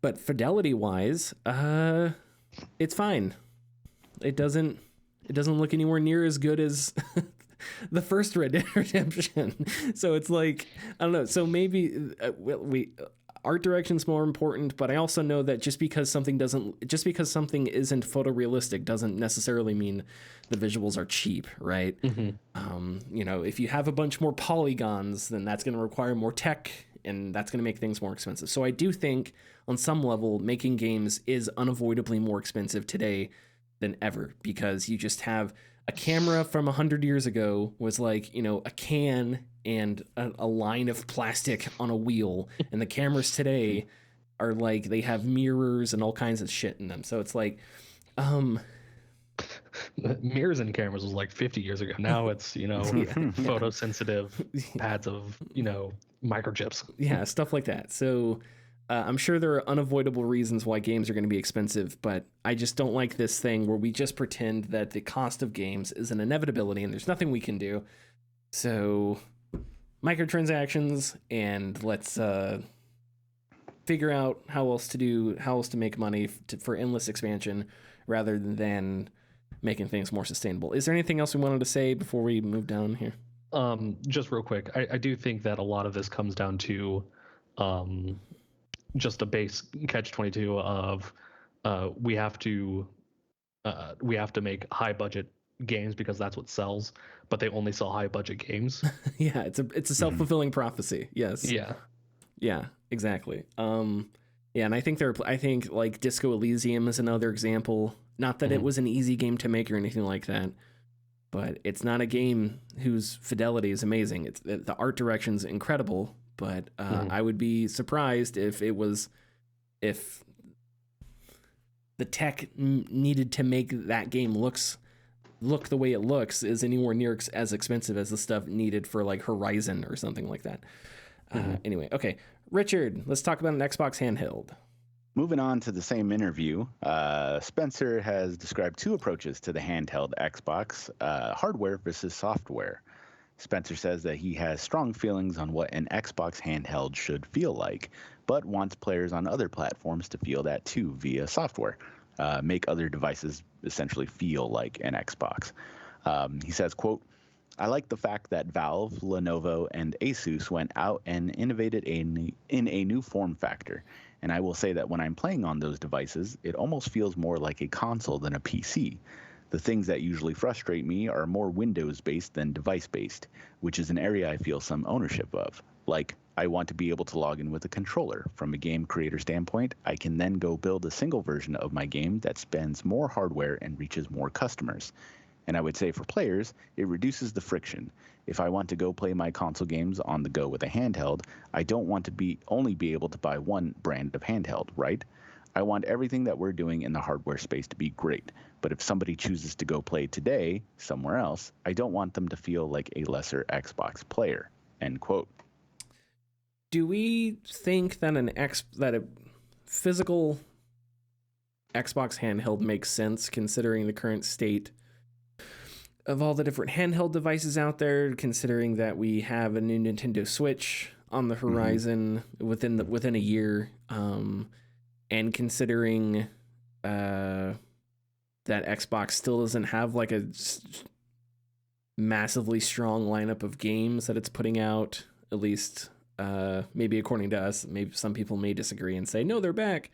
But fidelity-wise, it's fine. It doesn't look anywhere near as good as the first Red Dead Redemption. So it's like, I don't know. So maybe art direction's more important, but I also know that just because something isn't photorealistic doesn't necessarily mean the visuals are cheap, right? If you have a bunch more polygons, then that's going to require more tech, and that's going to make things more expensive. So I do think on some level making games is unavoidably more expensive today than ever, because you just have a camera from 100 years ago was like, a can and a line of plastic on a wheel, and the cameras today are like, they have mirrors and all kinds of shit in them. So it's like, mirrors in cameras was like 50 years ago. Now it's, photosensitive pads of, microchips. Yeah, stuff like that. So I'm sure there are unavoidable reasons why games are going to be expensive, but I just don't like this thing where we just pretend that the cost of games is an inevitability and there's nothing we can do. So microtransactions, and let's figure out how else to make money for endless expansion rather than making things more sustainable. Is there anything else we wanted to say before we move down here? Just real quick, I do think that a lot of this comes down to just a base catch-22 of we have to make high budget games because that's what sells, but they only sell high budget games. Yeah, it's a self-fulfilling prophecy. Yes. Yeah, exactly. Yeah, and I think like Disco Elysium is another example. Not that it was an easy game to make or anything like that, but it's not a game whose fidelity is amazing. The art direction's incredible, but I would be surprised if the tech needed to make that game look the way it looks is anywhere near as expensive as the stuff needed for like Horizon or something like that. Anyway, okay, Richard, let's talk about an Xbox handheld. Moving on to the same interview, Spencer has described 2 approaches to the handheld Xbox, hardware versus software. Spencer says that he has strong feelings on what an Xbox handheld should feel like, but wants players on other platforms to feel that too via software, make other devices essentially feel like an Xbox. He says, quote, "I like the fact that Valve, Lenovo, and Asus went out and innovated in a new form factor. And I will say that when I'm playing on those devices, it almost feels more like a console than a PC. The things that usually frustrate me are more Windows-based than device-based, which is an area I feel some ownership of. Like, I want to be able to log in with a controller. From a game creator standpoint, I can then go build a single version of my game that spends more hardware and reaches more customers. And I would say for players, it reduces the friction. If I want to go play my console games on the go with a handheld, I don't want to only be able to buy one brand of handheld, right? I want everything that we're doing in the hardware space to be great. But if somebody chooses to go play today somewhere else, I don't want them to feel like a lesser Xbox player." End quote. Do we think that a physical Xbox handheld makes sense considering the current state of all the different handheld devices out there, considering that we have a new Nintendo Switch on the horizon within a year, and considering that Xbox still doesn't have like a massively strong lineup of games that it's putting out, at least maybe according to us. Maybe some people may disagree and say, no, they're back.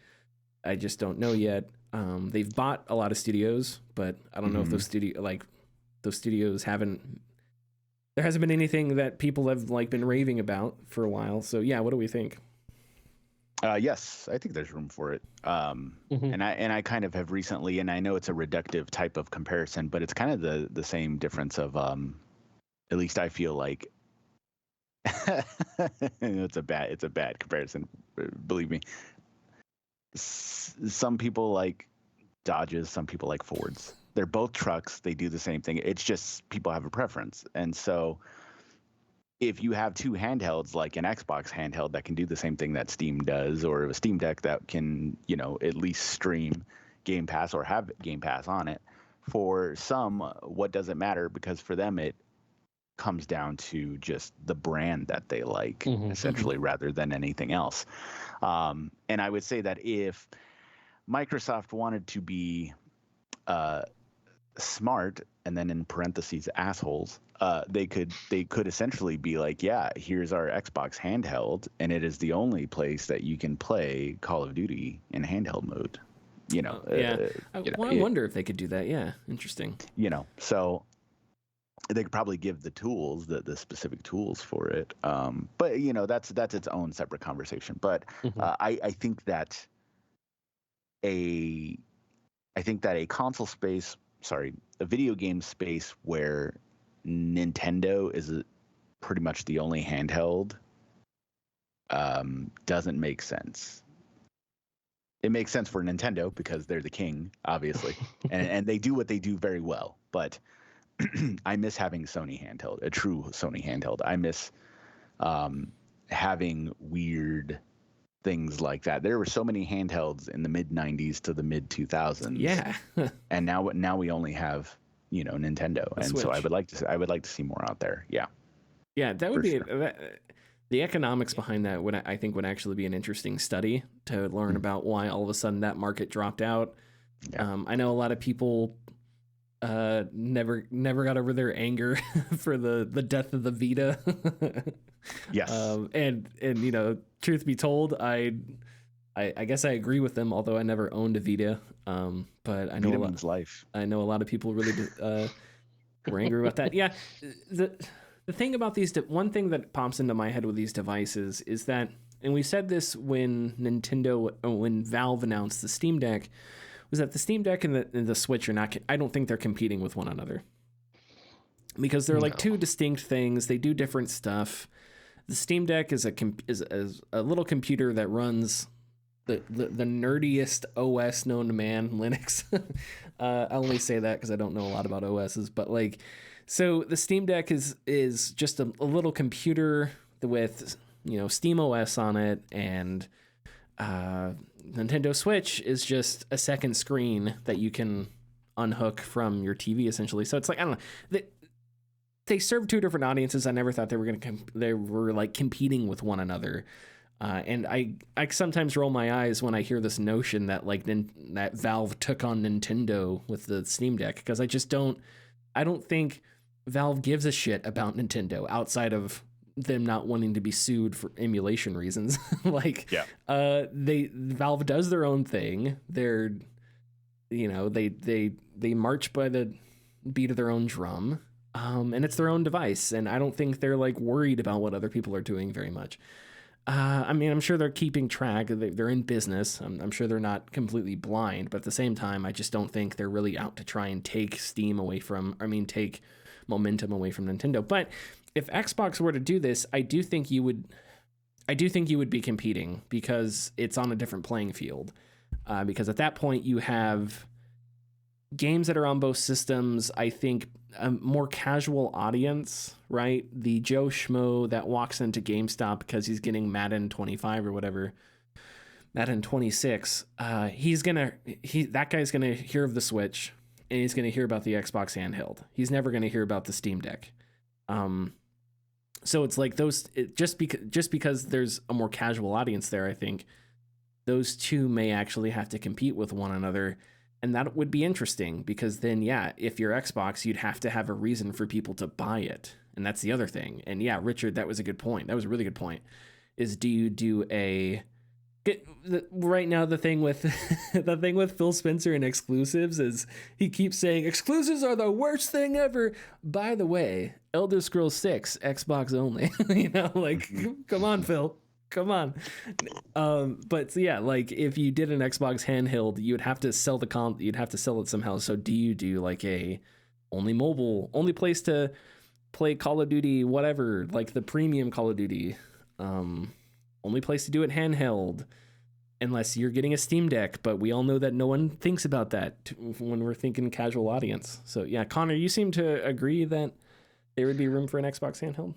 I just don't know yet. They've bought a lot of studios, but I don't know if those studios haven't. There hasn't been anything that people have like been raving about for a while. So yeah, what do we think? Yes, I think there's room for it. And I kind of have recently, and I know it's a reductive type of comparison, but it's kind of the same difference of, at least I feel like, it's a bad comparison, believe me. Some people like Dodges, some people like Fords. They're both trucks. They do the same thing. It's just people have a preference. And so if you have two handhelds, like an Xbox handheld that can do the same thing that Steam does, or a Steam Deck that can, at least stream Game Pass or have Game Pass on it, for some, what does it matter? Because for them, it comes down to just the brand that they like, essentially, rather than anything else. And I would say that if Microsoft wanted to be smart, and then in parentheses assholes, they could essentially be like, yeah, here's our Xbox handheld, and it is the only place that you can play Call of Duty in handheld mode. I wonder if they could do that. Yeah, interesting. So they could probably give the tools, the specific tools for it. But that's its own separate conversation. But I think that a console space, a video game space where Nintendo is pretty much the only handheld, doesn't make sense. It makes sense for Nintendo because they're the king, obviously, and they do what they do very well. But I miss having Sony handheld, a true Sony handheld. I miss having weird things like that. There were so many handhelds in the mid 90s to the mid 2000s. Yeah. And now we only have, Nintendo. And Switch. So I would like to see more out there. Yeah. Yeah, that would be the economics behind that would actually be an interesting study to learn about why all of a sudden that market dropped out. Yeah. I know a lot of people never got over their anger for the death of the Vita. Yes. And truth be told, I guess I agree with them, although I never owned a Vita. But I know Vita means life. I know a lot of people really were angry about that. Yeah. The thing about these, one thing that pops into my head with these devices is that, and we said this when Valve announced the Steam Deck, was that the Steam Deck and the Switch are not, I don't think they're competing with one another. Because they're like two distinct things. They do different stuff. The Steam Deck is a little computer that runs the nerdiest OS known to man, Linux. I only say that because I don't know a lot about OSs, but like, so the Steam Deck is just a little computer with Steam OS on it, and Nintendo Switch is just a second screen that you can unhook from your TV essentially. So it's like, I don't know. They serve two different audiences. I never thought they were like competing with one another. And I sometimes roll my eyes when I hear this notion that that Valve took on Nintendo with the Steam Deck, because I don't think Valve gives a shit about Nintendo outside of them not wanting to be sued for emulation reasons. Valve does their own thing. They're, they march by the beat of their own drum. And it's their own device, and I don't think they're like worried about what other people are doing very much. I mean, I'm sure they're keeping track. They're in business. I'm sure they're not completely blind, but at the same time, I just don't think they're really out to try and take take momentum away from Nintendo. But if Xbox were to do this, I do think you would be competing, because it's on a different playing field. Because at that point, you have games that are on both systems. I think a more casual audience, right? The Joe Schmo that walks into GameStop because he's getting Madden 25 or whatever, Madden 26, that guy's gonna hear of the Switch, and he's gonna hear about the Xbox handheld. He's never gonna hear about the Steam Deck. So it's like just because there's a more casual audience there, I think those two may actually have to compete with one another, and that would be interesting because then, yeah, if you're Xbox, you'd have to have a reason for people to buy it, and that's the other thing. And yeah, Richard, that was a good point. That was a really good point. Is do you do right now the thing with Phil Spencer and exclusives is he keeps saying exclusives are the worst thing ever. By the way, Elder Scrolls 6 Xbox only. Like come on, Phil, come on. But yeah, like if you did an Xbox handheld, you'd have to sell you'd have to sell it somehow. So do you do like a only mobile, only place to play Call of Duty, whatever, like the premium Call of Duty? Only place to do it handheld, unless you're getting a Steam Deck, but we all know that no one thinks about that when we're thinking casual audience. So yeah, Connor, you seem to agree that there would be room for an Xbox handheld?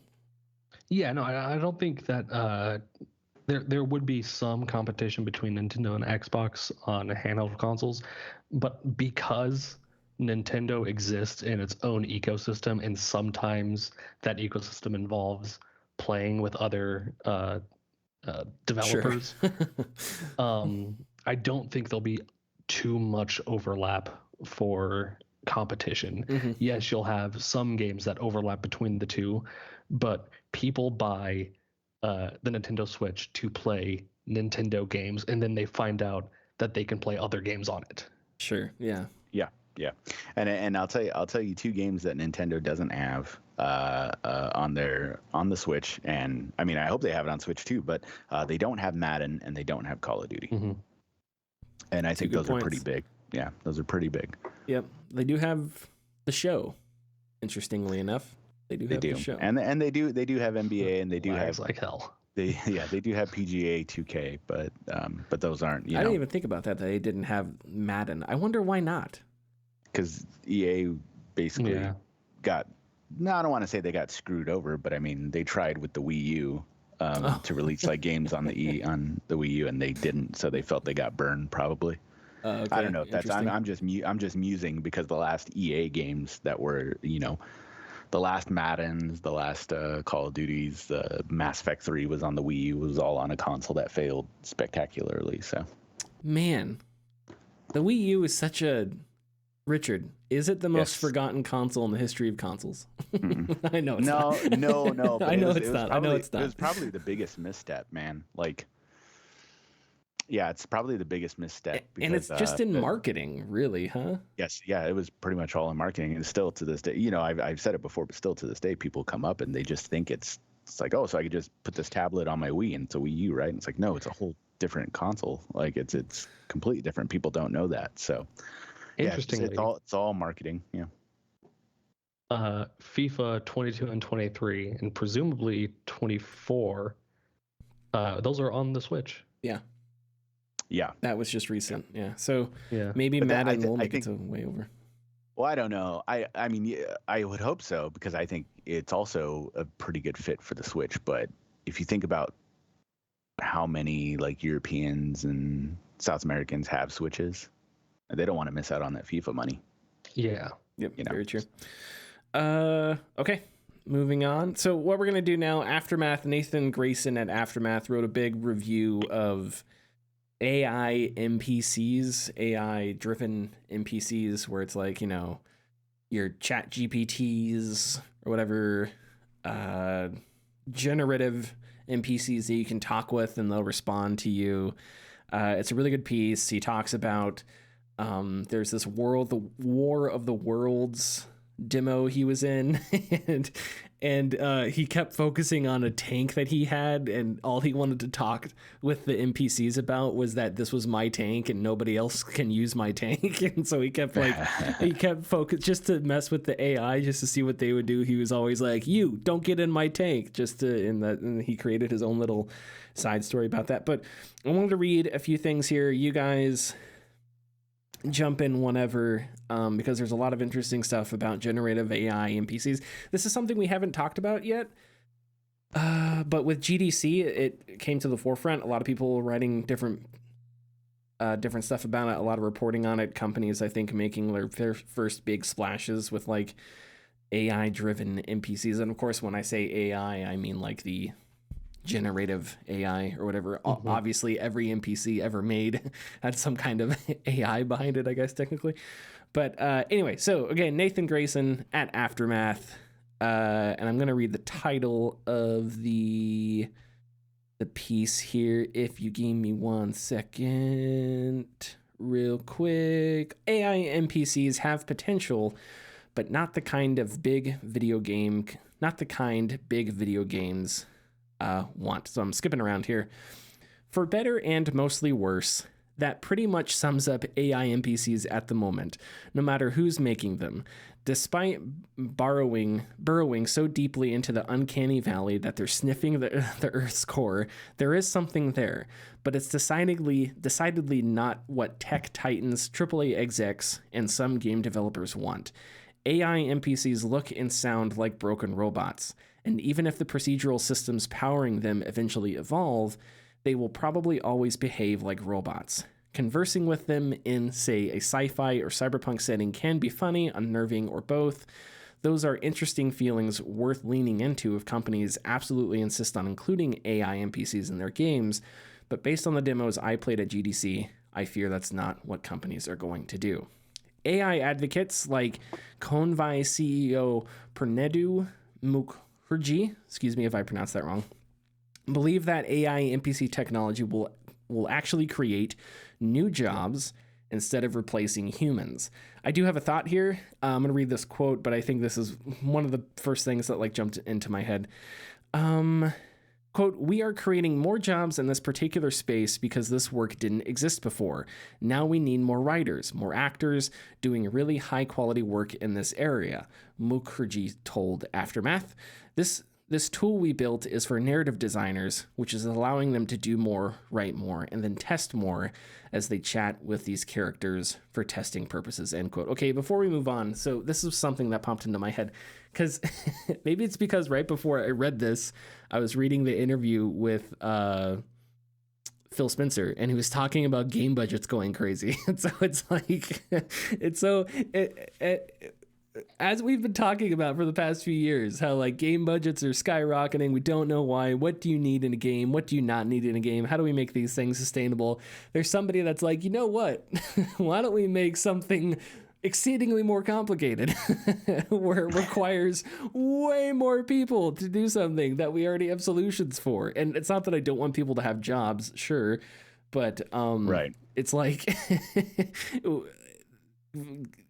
Yeah, no, I don't think that there would be some competition between Nintendo and Xbox on handheld consoles, but because Nintendo exists in its own ecosystem, and sometimes that ecosystem involves playing with other developers. Sure. I don't think there'll be too much overlap for competition. Mm-hmm. Yes, you'll have some games that overlap between the two, but people buy the Nintendo Switch to play Nintendo games, and then they find out that they can play other games on it. Sure. Yeah. Yeah. And I'll tell you two games that Nintendo doesn't have on the Switch, and I mean I hope they have it on Switch too, but they don't have Madden and they don't have Call of Duty. Mm-hmm. And I think those are pretty big. Yeah, those are pretty big. Yep. They do have the show. Interestingly enough, they do have the show. And they do have NBA, and they do have like hell. They do have PGA 2K, but those aren't. I didn't even think about that they didn't have Madden. I wonder why not. Because EA basically got. No, I don't want to say they got screwed over, but I mean they tried with the Wii U to release like games on the Wii U, and they didn't, so they felt they got burned probably. Okay. I don't know if that's. I'm just musing because the last EA games that were the last Maddens, the last Call of Duties, the Mass Effect 3 was on the Wii U, was all on a console that failed spectacularly. So, man, the Wii U is such a. Richard, is it the most forgotten console in the history of consoles? I know it's not. No. I know it's not. It was probably the biggest misstep, man. Like, yeah, it's probably the biggest misstep. Because, and it's just in marketing, really, huh? Yes, yeah, it was pretty much all in marketing, and still to this day, I've said it before, but still to this day, people come up and they just think it's like, oh, so I could just put this tablet on my Wii and it's a Wii U, right? And it's like, no, it's a whole different console. Like, it's completely different. People don't know that, so. Interestingly, it's all marketing. Yeah. FIFA 22 and 23, and presumably 24. Those are on the Switch. Yeah. Yeah. That was just recent. Yeah. So maybe Madden will make it way over. Well, I don't know. I mean, I would hope so, because I think it's also a pretty good fit for the Switch. But if you think about how many like Europeans and South Americans have Switches, they don't want to miss out on that FIFA money. Yeah. Yep. Very true. Okay. Moving on. So what we're going to do now, Aftermath, Nathan Grayson at Aftermath wrote a big review of AI NPCs, AI-driven NPCs, where it's like, your chat GPTs or whatever, generative NPCs that you can talk with and they'll respond to you. It's a really good piece. He talks about there's this the War of the Worlds demo he was in, and he kept focusing on a tank that he had, and all he wanted to talk with the NPCs about was that this was my tank and nobody else can use my tank. And so he kept focused just to mess with the AI, just to see what they would do. He was always like, "You don't get in my tank," and he created his own little side story about that. But I wanted to read a few things here. You guys jump in whenever, because there's a lot of interesting stuff about generative AI NPCs. This is something we haven't talked about yet, but with GDC, it came to the forefront. A lot of people writing different different stuff about it, a lot of reporting on it. Companies, I think, making their first big splashes with like AI driven NPCs. And of course, when I say AI, I mean like the generative AI or whatever. Obviously, every NPC ever made had some kind of AI behind it, I guess, technically. But anyway, so again, Nathan Grayson at Aftermath. And I'm going to read the title of the piece here. If you give me 1 second, real quick. AI NPCs have potential, but not the kind big video games want. So I'm skipping around here. For better and mostly worse, that pretty much sums up AI NPCs at the moment, no matter who's making them. Despite burrowing so deeply into the uncanny valley that they're sniffing the Earth's core, there is something there, but it's decidedly not what tech titans, AAA execs, and some game developers want. AI NPCs look and sound like broken robots, and even if the procedural systems powering them eventually evolve, they will probably always behave like robots. Conversing with them in, say, a sci-fi or cyberpunk setting can be funny, unnerving, or both. Those are interesting feelings worth leaning into if companies absolutely insist on including AI NPCs in their games, but based on the demos I played at GDC, I fear that's not what companies are going to do. AI advocates like Convai CEO Pernedu Mukherjee, excuse me if I pronounced that wrong, believe that AI NPC technology will actually create new jobs instead of replacing humans. I do have a thought here. I'm going to read this quote, but I think this is one of the first things that like jumped into my head. Quote, "We are creating more jobs in this particular space because this work didn't exist before. Now we need more writers, more actors doing really high quality work in this area," Mukherjee told Aftermath. This tool we built is for narrative designers, which is allowing them to do more, write more, and then test more as they chat with these characters for testing purposes, end quote. Okay, before we move on, so this is something that popped into my head, because maybe it's because right before I read this, I was reading the interview with Phil Spencer, and he was talking about game budgets going crazy. And so it's like, as we've been talking about for the past few years, how like game budgets are skyrocketing. We don't know why. What do you need in a game? What do you not need in a game? How do we make these things sustainable? There's somebody that's like, you know what? Why don't we make something exceedingly more complicated where it requires way more people to do something that we already have solutions for? And it's not that I don't want people to have jobs, sure, but right. It's like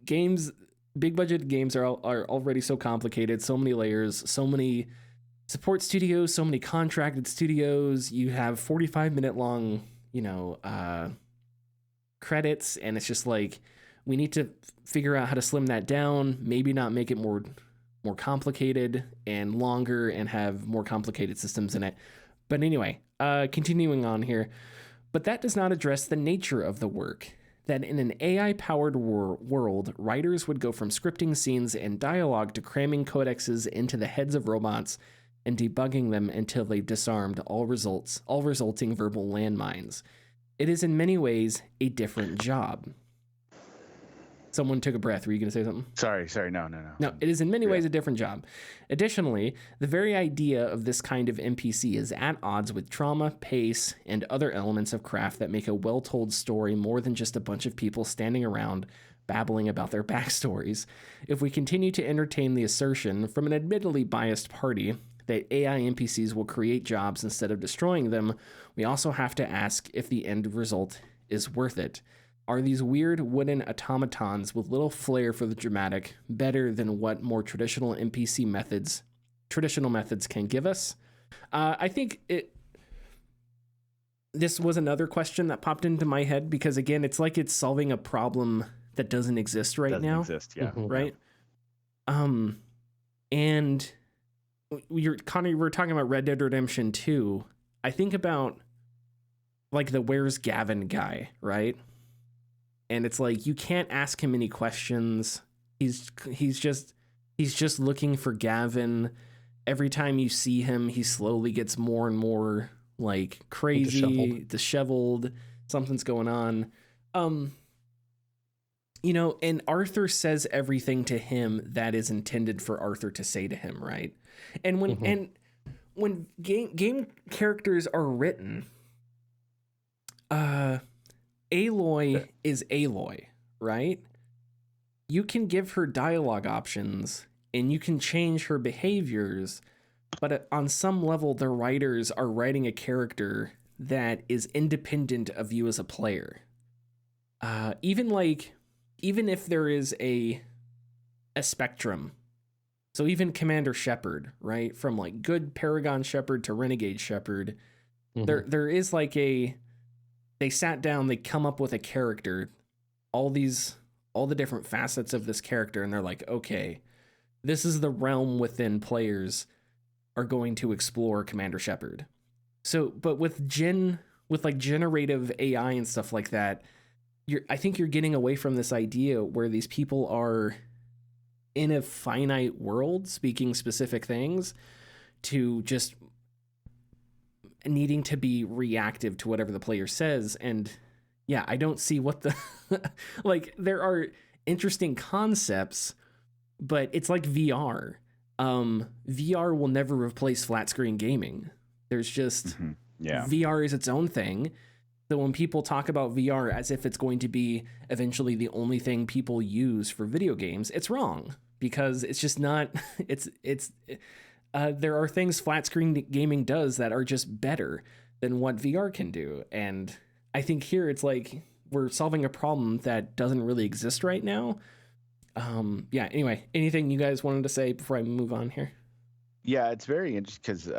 games. Big budget games are already so complicated, so many layers, so many support studios, so many contracted studios. You have 45-minute long, credits, and it's just like we need to figure out how to slim that down, maybe not make it more complicated and longer and have more complicated systems in it. But anyway, continuing on here, but that does not address the nature of the work. That in an AI-powered world, writers would go from scripting scenes and dialogue to cramming codexes into the heads of robots and debugging them until they've disarmed all resulting verbal landmines. It is in many ways a different job. Someone took a breath. Were you going to say something? Sorry. No. No, it is in many ways a different job. Additionally, the very idea of this kind of NPC is at odds with trauma, pace, and other elements of craft that make a well-told story more than just a bunch of people standing around babbling about their backstories. If we continue to entertain the assertion from an admittedly biased party that AI NPCs will create jobs instead of destroying them, we also have to ask if the end result is worth it. Are these weird wooden automatons with little flair for the dramatic better than what more traditional methods can give us? I think this was another question that popped into my head because, again, it's like it's solving a problem that doesn't exist right now. Yeah. Right? And Connor, we're talking about Red Dead Redemption 2. I think about like the Where's Gavin guy, right? And it's like you can't ask him any questions. He's just looking for Gavin. Every time you see him, he slowly gets more and more like crazy, disheveled. Something's going on. You know, and Arthur says everything to him that is intended for Arthur to say to him, right? And when game characters are written, Aloy is Aloy, right? You can give her dialogue options and you can change her behaviors, but on some level, the writers are writing a character that is independent of you as a player. Even if there is a spectrum, so even Commander Shepard, right, from like good Paragon Shepard to Renegade Shepard, there is like they sat down, they come up with a character, all the different facets of this character, and they're like, okay, this is the realm within players are going to explore Commander Shepard. So, but with like generative AI and stuff like that, I think you're getting away from this idea where these people are in a finite world speaking specific things to just needing to be reactive to whatever the player says. And yeah, I don't see what the like, there are interesting concepts, but it's like VR. VR will never replace flat screen gaming. There's just VR is its own thing. So when people talk about VR as if it's going to be eventually the only thing people use for video games, it's wrong, because it's just not. There are things flat screen gaming does that are just better than what VR can do, and I think here it's like we're solving a problem that doesn't really exist right now. Yeah. Anyway, anything you guys wanted to say before I move on here? Yeah, it's very interesting because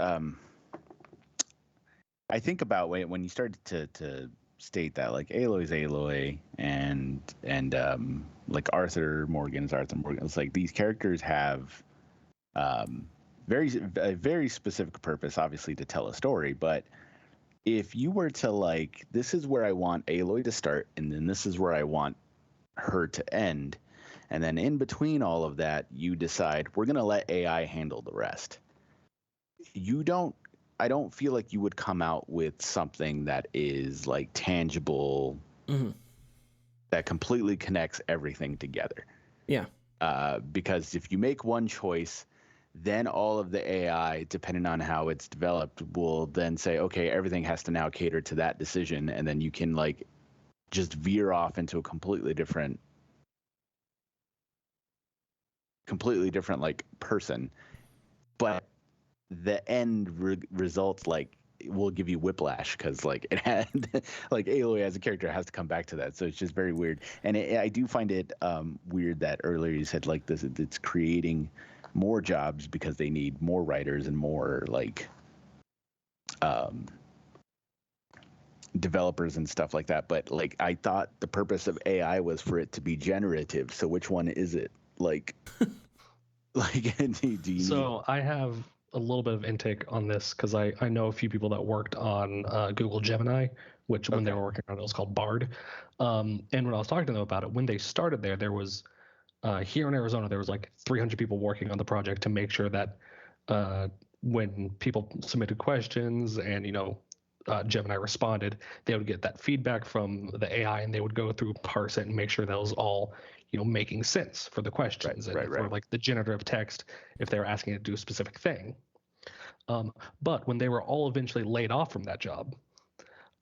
I think about when you started to state that like Aloy's Aloy and like Arthur Morgan's Arthur Morgan. It's like these characters have a very specific purpose, obviously, to tell a story. But if you were to like, this is where I want Aloy to start, and then this is where I want her to end, and then in between all of that, you decide we're gonna let AI handle the rest. I don't feel like you would come out with something that is like tangible, that completely connects everything together. Yeah. Because if you make one choice, then all of the AI, depending on how it's developed, will then say, okay, everything has to now cater to that decision. And then you can like just veer off into a completely different like person. But the end results like will give you whiplash, because like it had like Aloy as a character has to come back to that, so it's just very weird. And I do find it weird that earlier you said like this, it's creating more jobs because they need more writers and more like developers and stuff like that. But like I thought the purpose of AI was for it to be generative, so which one is it? Like like do you So I have a little bit of intake on this because I know a few people that worked on Google Gemini, which when they were working on it was called Bard. And when I was talking to them about it, when they started there was here in Arizona, there was like 300 people working on the project to make sure that when people submitted questions and, Gemini responded, they would get that feedback from the AI and they would go through, parse it, and make sure that was all, making sense for the questions. Right. For like the generative text, if they were asking it to do a specific thing. But when they were all eventually laid off from that job,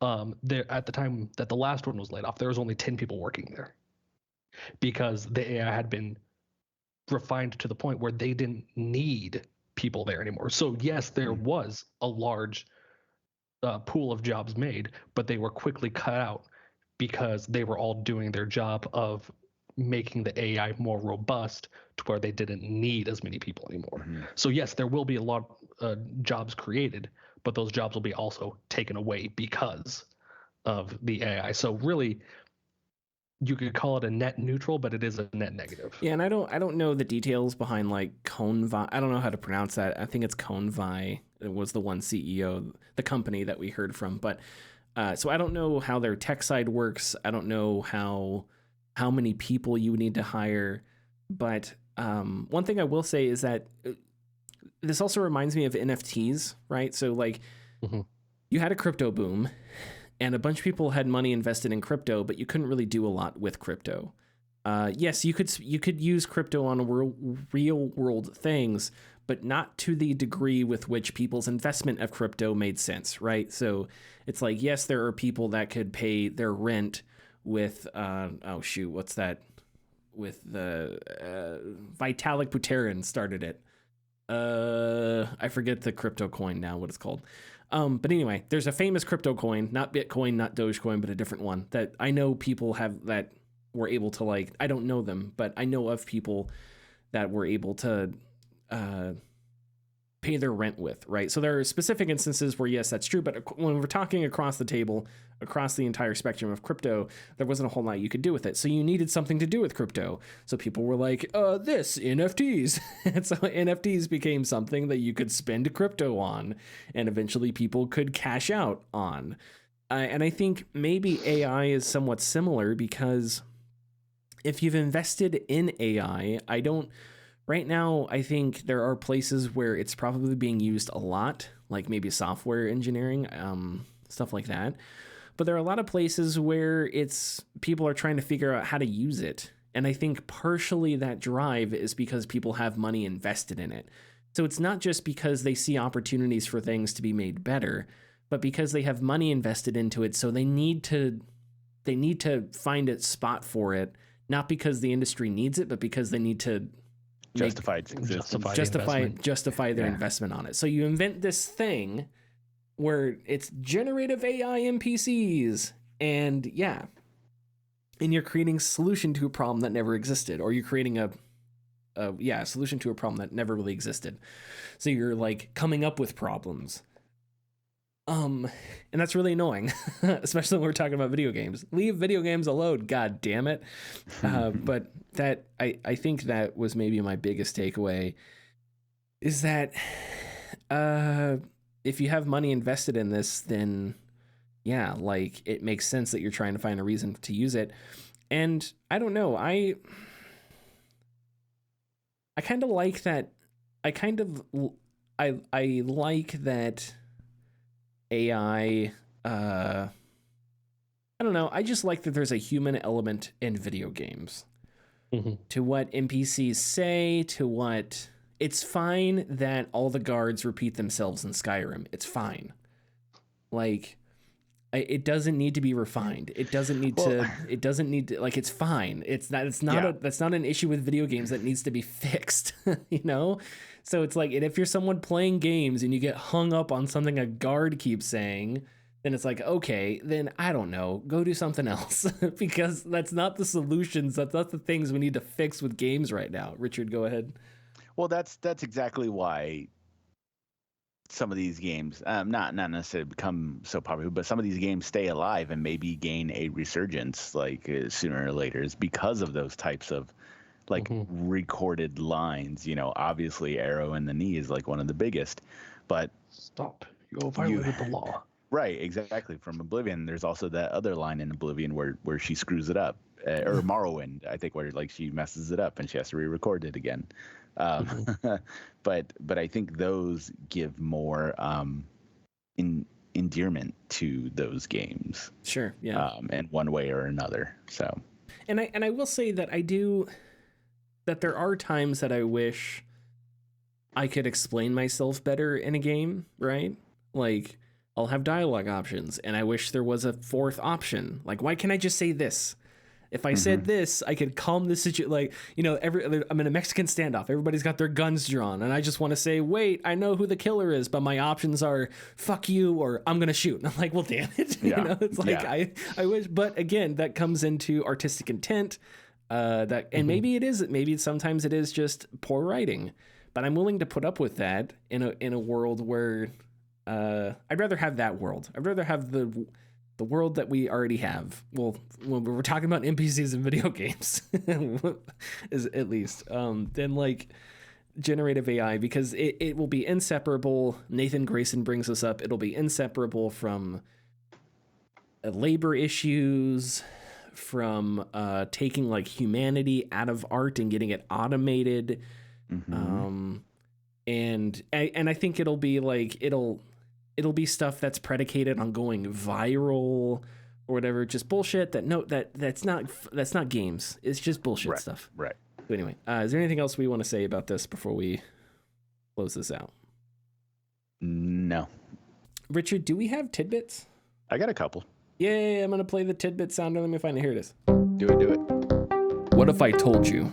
at the time that the last one was laid off, there was only 10 people working there because the AI had been refined to the point where they didn't need people there anymore. So yes, there was a large pool of jobs made, but they were quickly cut out because they were all doing their job of making the AI more robust to where they didn't need as many people anymore. So yes, there will be a lot of jobs created, but those jobs will be also taken away because of the AI. So really, you could call it a net neutral, but it is a net negative. Yeah, and I don't know the details behind like Convi. I don't know how to pronounce that. I think it's Convi. It was the one CEO, the company that we heard from. But so I don't know how their tech side works. I don't know how many people you would need to hire. But one thing I will say is that this also reminds me of NFTs, right? So like you had a crypto boom, and a bunch of people had money invested in crypto, but you couldn't really do a lot with crypto. Yes, you could use crypto on real world things, but not to the degree with which people's investment of crypto made sense, right? So it's like, yes, there are people that could pay their rent with what's that? With the Vitalik Buterin started it. I forget the crypto coin now, what it's called. But anyway, there's a famous crypto coin, not Bitcoin, not Dogecoin, but a different one that I know people have that were able to, like, I don't know them, but I know of people that were able to pay their rent with, right? So there are specific instances where, yes, that's true. But when we're talking across the table, across the entire spectrum of crypto, there wasn't a whole lot you could do with it. So you needed something to do with crypto. So people were like, NFTs. And so NFTs became something that you could spend crypto on, and eventually people could cash out on. And I think maybe AI is somewhat similar, because if you've invested in AI, right now, I think there are places where it's probably being used a lot, like maybe software engineering, stuff like that. But there are a lot of places where people are trying to figure out how to use it. And I think partially that drive is because people have money invested in it. So it's not just because they see opportunities for things to be made better, but because they have money invested into it. So they need to find a spot for it, not because the industry needs it, but because they need to justify its existence. Justify their investment on it. So you invent this thing where it's generative AI NPCs, and you're creating a solution to a problem that never existed, or you're creating a solution to a problem that never really existed. So you're like coming up with problems. And that's really annoying, especially when we're talking about video games. Leave video games alone, god damn it. But that I think that was maybe my biggest takeaway, is that if you have money invested in this, then like it makes sense that you're trying to find a reason to use it. And I don't know, I kind of like that. I like that AI, I don't know, I just like that there's a human element in video games. Mm-hmm. To what NPCs say, to what... It's fine that all the guards repeat themselves in Skyrim. It's fine. Like, it doesn't need to be refined. It doesn't need to, like, it's fine. That's not an issue with video games that needs to be fixed, you know? So it's like, and if you're someone playing games and you get hung up on something a guard keeps saying, then it's like, okay, then I don't know, go do something else, because that's not the solutions. That's not the things we need to fix with games right now. Richard, go ahead. Well, that's exactly why some of these games, not necessarily become so popular, but some of these games stay alive and maybe gain a resurgence sooner or later, is because of those types of recorded lines. You know, obviously Arrow in the Knee is like one of the biggest, but stop, you violated the law. Right, exactly. From Oblivion, there's also that other line in Oblivion where she screws it up, or Morrowind, I think, where like she messes it up and she has to re-record it again. But I think those give more endearment to those games. Sure, yeah. In one way or another. So, and I will say that that there are times that I wish I could explain myself better in a game, right? Like, I'll have dialogue options, and I wish there was a fourth option. Like, why can't I just say this? If I said this, I could calm the situation. Like, you know, I'm in a Mexican standoff. Everybody's got their guns drawn, and I just want to say, wait, I know who the killer is, but my options are fuck you or I'm gonna shoot. And I'm like, well, damn it. Yeah. You know, it's like I wish, but again, that comes into artistic intent. And maybe sometimes it is just poor writing, but I'm willing to put up with that in a world where I'd rather have that world. I'd rather have the world that we already have. Well, when we're talking about NPCs in video games, is at least then like generative AI, because it will be inseparable. Nathan Grayson brings this up. It'll be inseparable from labor issues, from taking like humanity out of art and getting it automated. And I think it'll be like it'll be stuff that's predicated on going viral or whatever, just bullshit that's not games. It's just bullshit stuff. Right. But anyway, is there anything else we want to say about this before we close this out? No. Richard, do we have tidbits? I got a couple. Yay, I'm going to play the tidbit sounder. Let me find it. Here it is. Do it. What if I told you,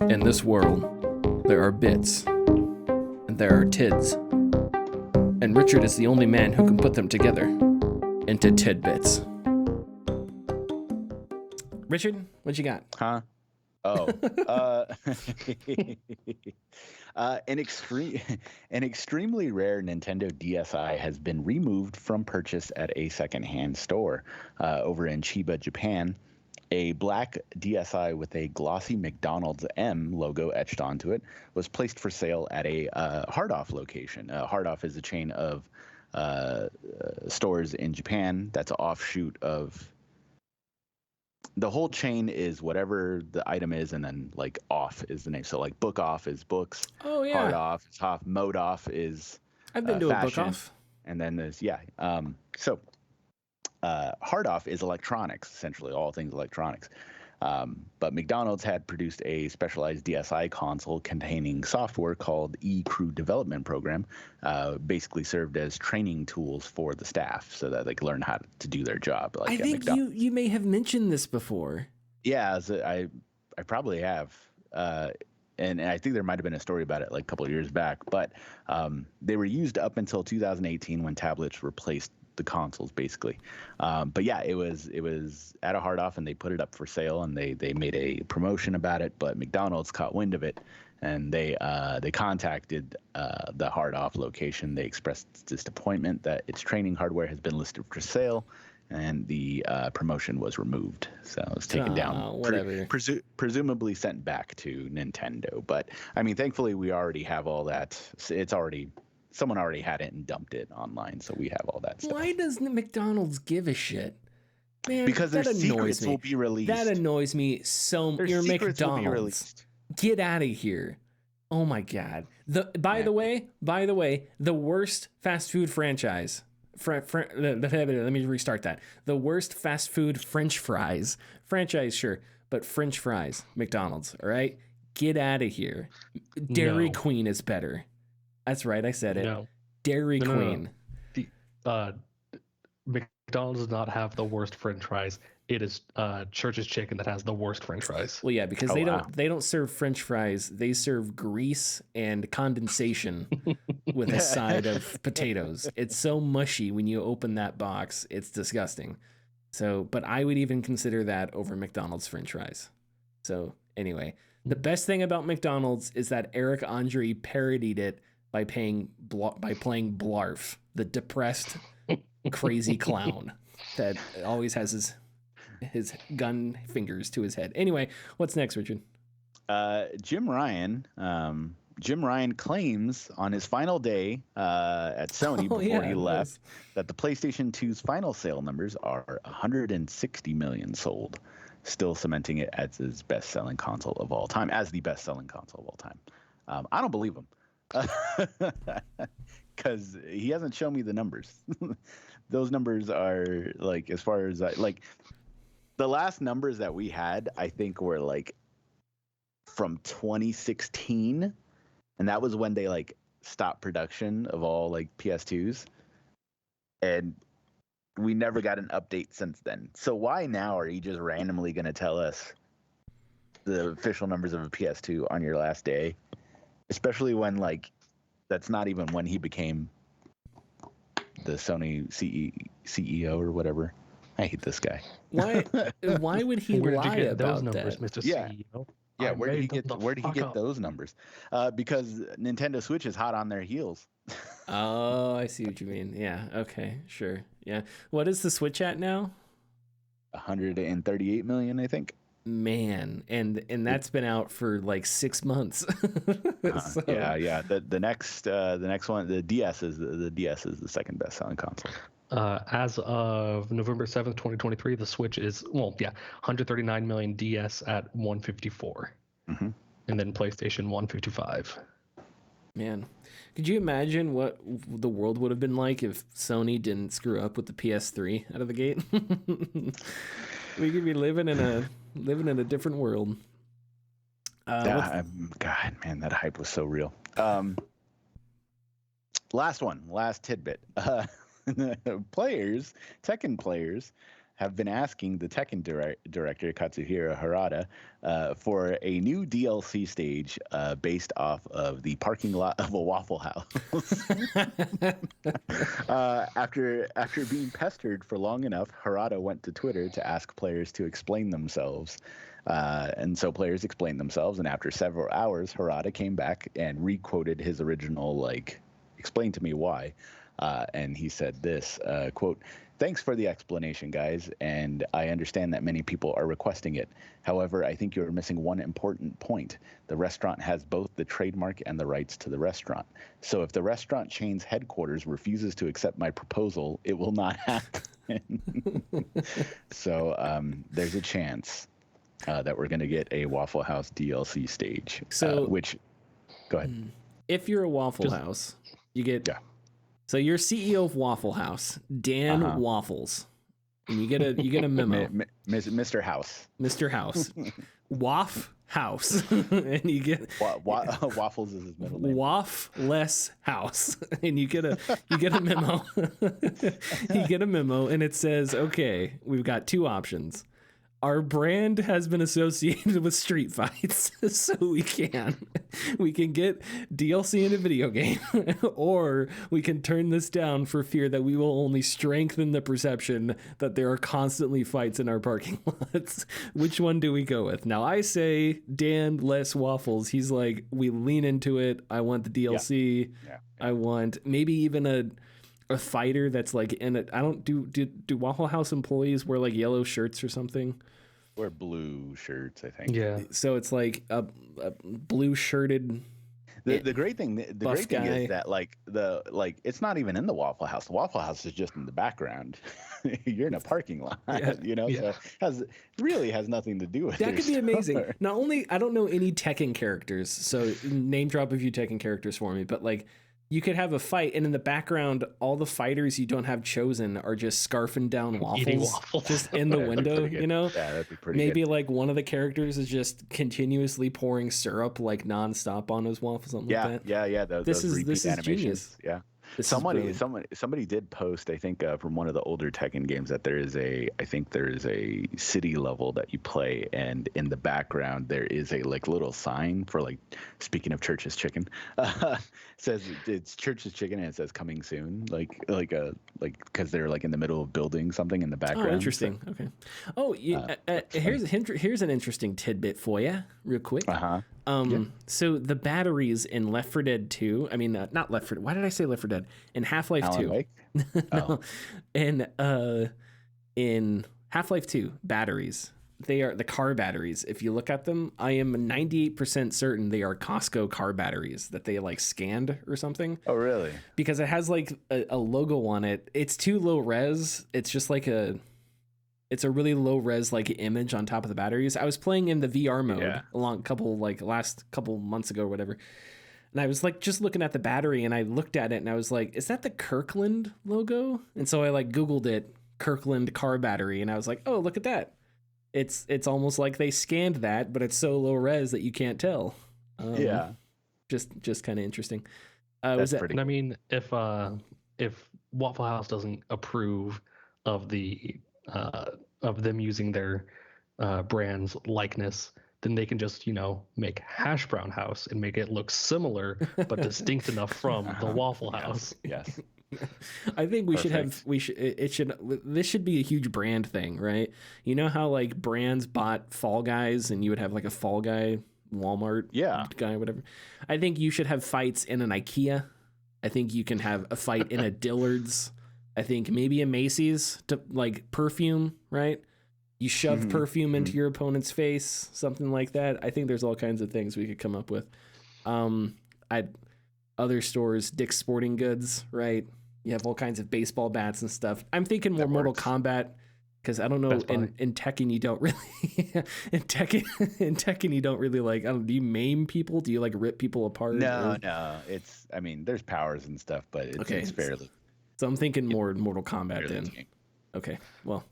in this world, there are bits, and there are tids, and Richard is the only man who can put them together into tidbits. Richard, what you got? Huh? Oh, an extremely rare Nintendo DSi has been removed from purchase at a secondhand store over in Chiba, Japan. A black DSi with a glossy McDonald's M logo etched onto it was placed for sale at a Hard-Off location. Hard-Off is a chain of stores in Japan that's an offshoot of. The whole chain is whatever the item is, and then like off is the name. So like book off is books. Oh yeah. Hard off is off. Mode off is. I've been to fashion. a book off. And then there's So hard off is electronics, essentially all things electronics. But McDonald's had produced a specialized DSi console containing software called eCrew Development Program, basically served as training tools for the staff so that they could learn how to do their job. Like I think you may have mentioned this before. Yeah, I probably have. And I think there might have been a story about it like a couple of years back. But they were used up until 2018 when tablets replaced the consoles basically. But yeah, it was at a Hard-Off and they put it up for sale and they made a promotion about it, but McDonald's caught wind of it and they contacted the Hard-Off location. They expressed disappointment that its training hardware has been listed for sale and the promotion was removed. So it was taken down, whatever. Presumably sent back to Nintendo. But I mean, thankfully we already have all that. Someone already had it and dumped it online, so we have all that stuff. Why doesn't McDonald's give a shit? Man, because their secrets will be released. That annoys me so much. You're McDonald's. Get out of here. Oh my God. By the way, the worst fast food franchise. Let me restart that. The worst fast food French fries. Franchise, sure, but French fries, McDonald's, all right? Get out of here. Dairy Queen is better. That's right, I said it. No. Dairy Queen. No. McDonald's does not have the worst French fries. It is Church's Chicken that has the worst French fries. Well, yeah, because they don't serve French fries. They serve grease and condensation with a side of potatoes. It's so mushy when you open that box. It's disgusting. So, but I would even consider that over McDonald's French fries. So, anyway, the best thing about McDonald's is that Eric Andre parodied it by playing Blarf, the depressed, crazy clown that always has his gun fingers to his head. Anyway, what's next, Richard? Jim Ryan claims on his final day at Sony before he left that the PlayStation 2's final sale numbers are 160 million sold, still cementing it as his best-selling console of all time, as the best-selling console of all time. I don't believe him. Because he hasn't shown me the numbers. Those numbers are like, as far as like the last numbers that we had, I think were like from 2016, and that was when they like stopped production of all like PS2s, and we never got an update since then. So why now are you just randomly going to tell us the official numbers of a PS2 on your last day? Especially when, like, that's not even when he became the Sony CEO or whatever. I hate this guy. Why would he lie about those numbers, that? Mr. CEO? Yeah, where did he get those numbers? Because Nintendo Switch is hot on their heels. Oh, I see what you mean. Yeah, okay, sure. Yeah. What is the Switch at now? 138 million, I think. Man, and that's been out for like 6 months. So. Yeah. The next one, the DS is the second best selling console. As of November 7th, 2023, the Switch is 139 million, DS at 154, and then PlayStation 155. Man, could you imagine what the world would have been like if Sony didn't screw up with the PS3 out of the gate? We could be living in a different world. God, man, that hype was so real. Last tidbit. Tekken players have been asking the Tekken director Katsuhiro Harada for a new DLC stage based off of the parking lot of a Waffle House. After being pestered for long enough, Harada went to Twitter to ask players to explain themselves. And so players explained themselves, and after several hours, Harada came back and re-quoted his original, like, explain to me why. And he said this, quote, "Thanks for the explanation, guys, and I understand that many people are requesting it. However, I think you're missing one important point. The restaurant has both the trademark and the rights to the restaurant. So if the restaurant chain's headquarters refuses to accept my proposal, it will not happen." So there's a chance that we're going to get a Waffle House DLC stage. So, go ahead. If you're a Waffle House, you get... Yeah. So you're CEO of Waffle House, Dan Waffles, and you get a memo. Mr. House. Mr. House. Waff House. And you get... Waffles is his middle name. Waff-less House. And you get a memo. You get a memo, and it says, okay, we've got two options. Our brand has been associated with street fights, so we can get DLC in a video game, or we can turn this down for fear that we will only strengthen the perception that there are constantly fights in our parking lots. Which one do we go with? Now, I say Dan less Waffles. He's like, we lean into it. I want the DLC. Yeah. I want maybe even a fighter that's like in it. I don't do Waffle House employees wear like yellow shirts or something? Or blue shirts, I think. Yeah. So it's like a blue shirted. The great thing is that it's not even in the Waffle House. The Waffle House is just in the background. You're in a parking lot, So it really has nothing to do with it. That could be amazing. Not only I don't know any Tekken characters, so name drop a few Tekken characters for me, but like you could have a fight, and in the background, all the fighters you don't have chosen are just scarfing down waffles, just in the window, you know? Yeah, that'd be pretty Maybe good. like one of the characters is just continuously pouring syrup like nonstop on his waffles, something like that. Yeah. This is genius. Yeah. Somebody did post, I think, from one of the older Tekken games that there is a city level that you play, and in the background there is a like little sign for like, speaking of Church's Chicken, says it's Church's Chicken and it says coming soon, because they're like in the middle of building something in the background. Oh, interesting. So, okay. Oh, here's an interesting tidbit for you, real quick. So the batteries in Left 4 Dead 2, I mean, not Left 4 Dead. Why did I say Left 4 Dead? In Half-Life 2. No. In Half-Life 2, batteries. They are the car batteries. If you look at them, I am 98% certain they are Costco car batteries that they like scanned or something. Oh, really? Because it has like a logo on it. It's too low res. It's just like it's a really low res like image on top of the batteries. I was playing in the VR mode last couple months ago or whatever. And I was like just looking at the battery, and I looked at it and I was like, is that the Kirkland logo? And so I like Googled it, Kirkland car battery, and I was like, oh, look at that. It's almost like they scanned that, but it's so low res that you can't tell. Just kind of interesting. That's pretty cool. I mean, if Waffle House doesn't approve of of them using their brand's likeness, then they can just make Hash Brown House and make it look similar but distinct enough from the Waffle House. Yes. I think this should be a huge brand thing, right? You know how like brands bought Fall Guys and you would have like a Fall Guy Walmart guy, whatever. I think you should have fights in an IKEA. I think you can have a fight in a Dillard's. I think maybe a Macy's to like perfume, right? You shove perfume into your opponent's face, something like that. I think there's all kinds of things we could come up with. Other stores, Dick's Sporting Goods, right? You have all kinds of baseball bats and stuff. I'm thinking more Mortal Kombat Because I don't know, in Tekken you don't really in Tekken you don't really like. Do you maim people? Do you like rip people apart? No. It's there's powers and stuff, but it's fairly. So I'm thinking more Mortal Kombat then. Okay. Well,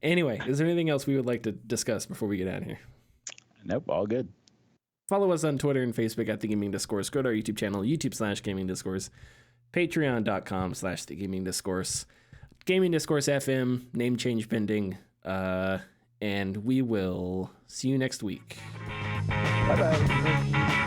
anyway, is there anything else we would like to discuss before we get out of here? Nope, all good. Follow us on Twitter and Facebook at The Gaming Discourse. Go to our YouTube channel, YouTube/Gaming Discourse, Patreon.com/The Gaming Discourse, Gaming Discourse FM, name change pending, and we will see you next week. Bye-bye.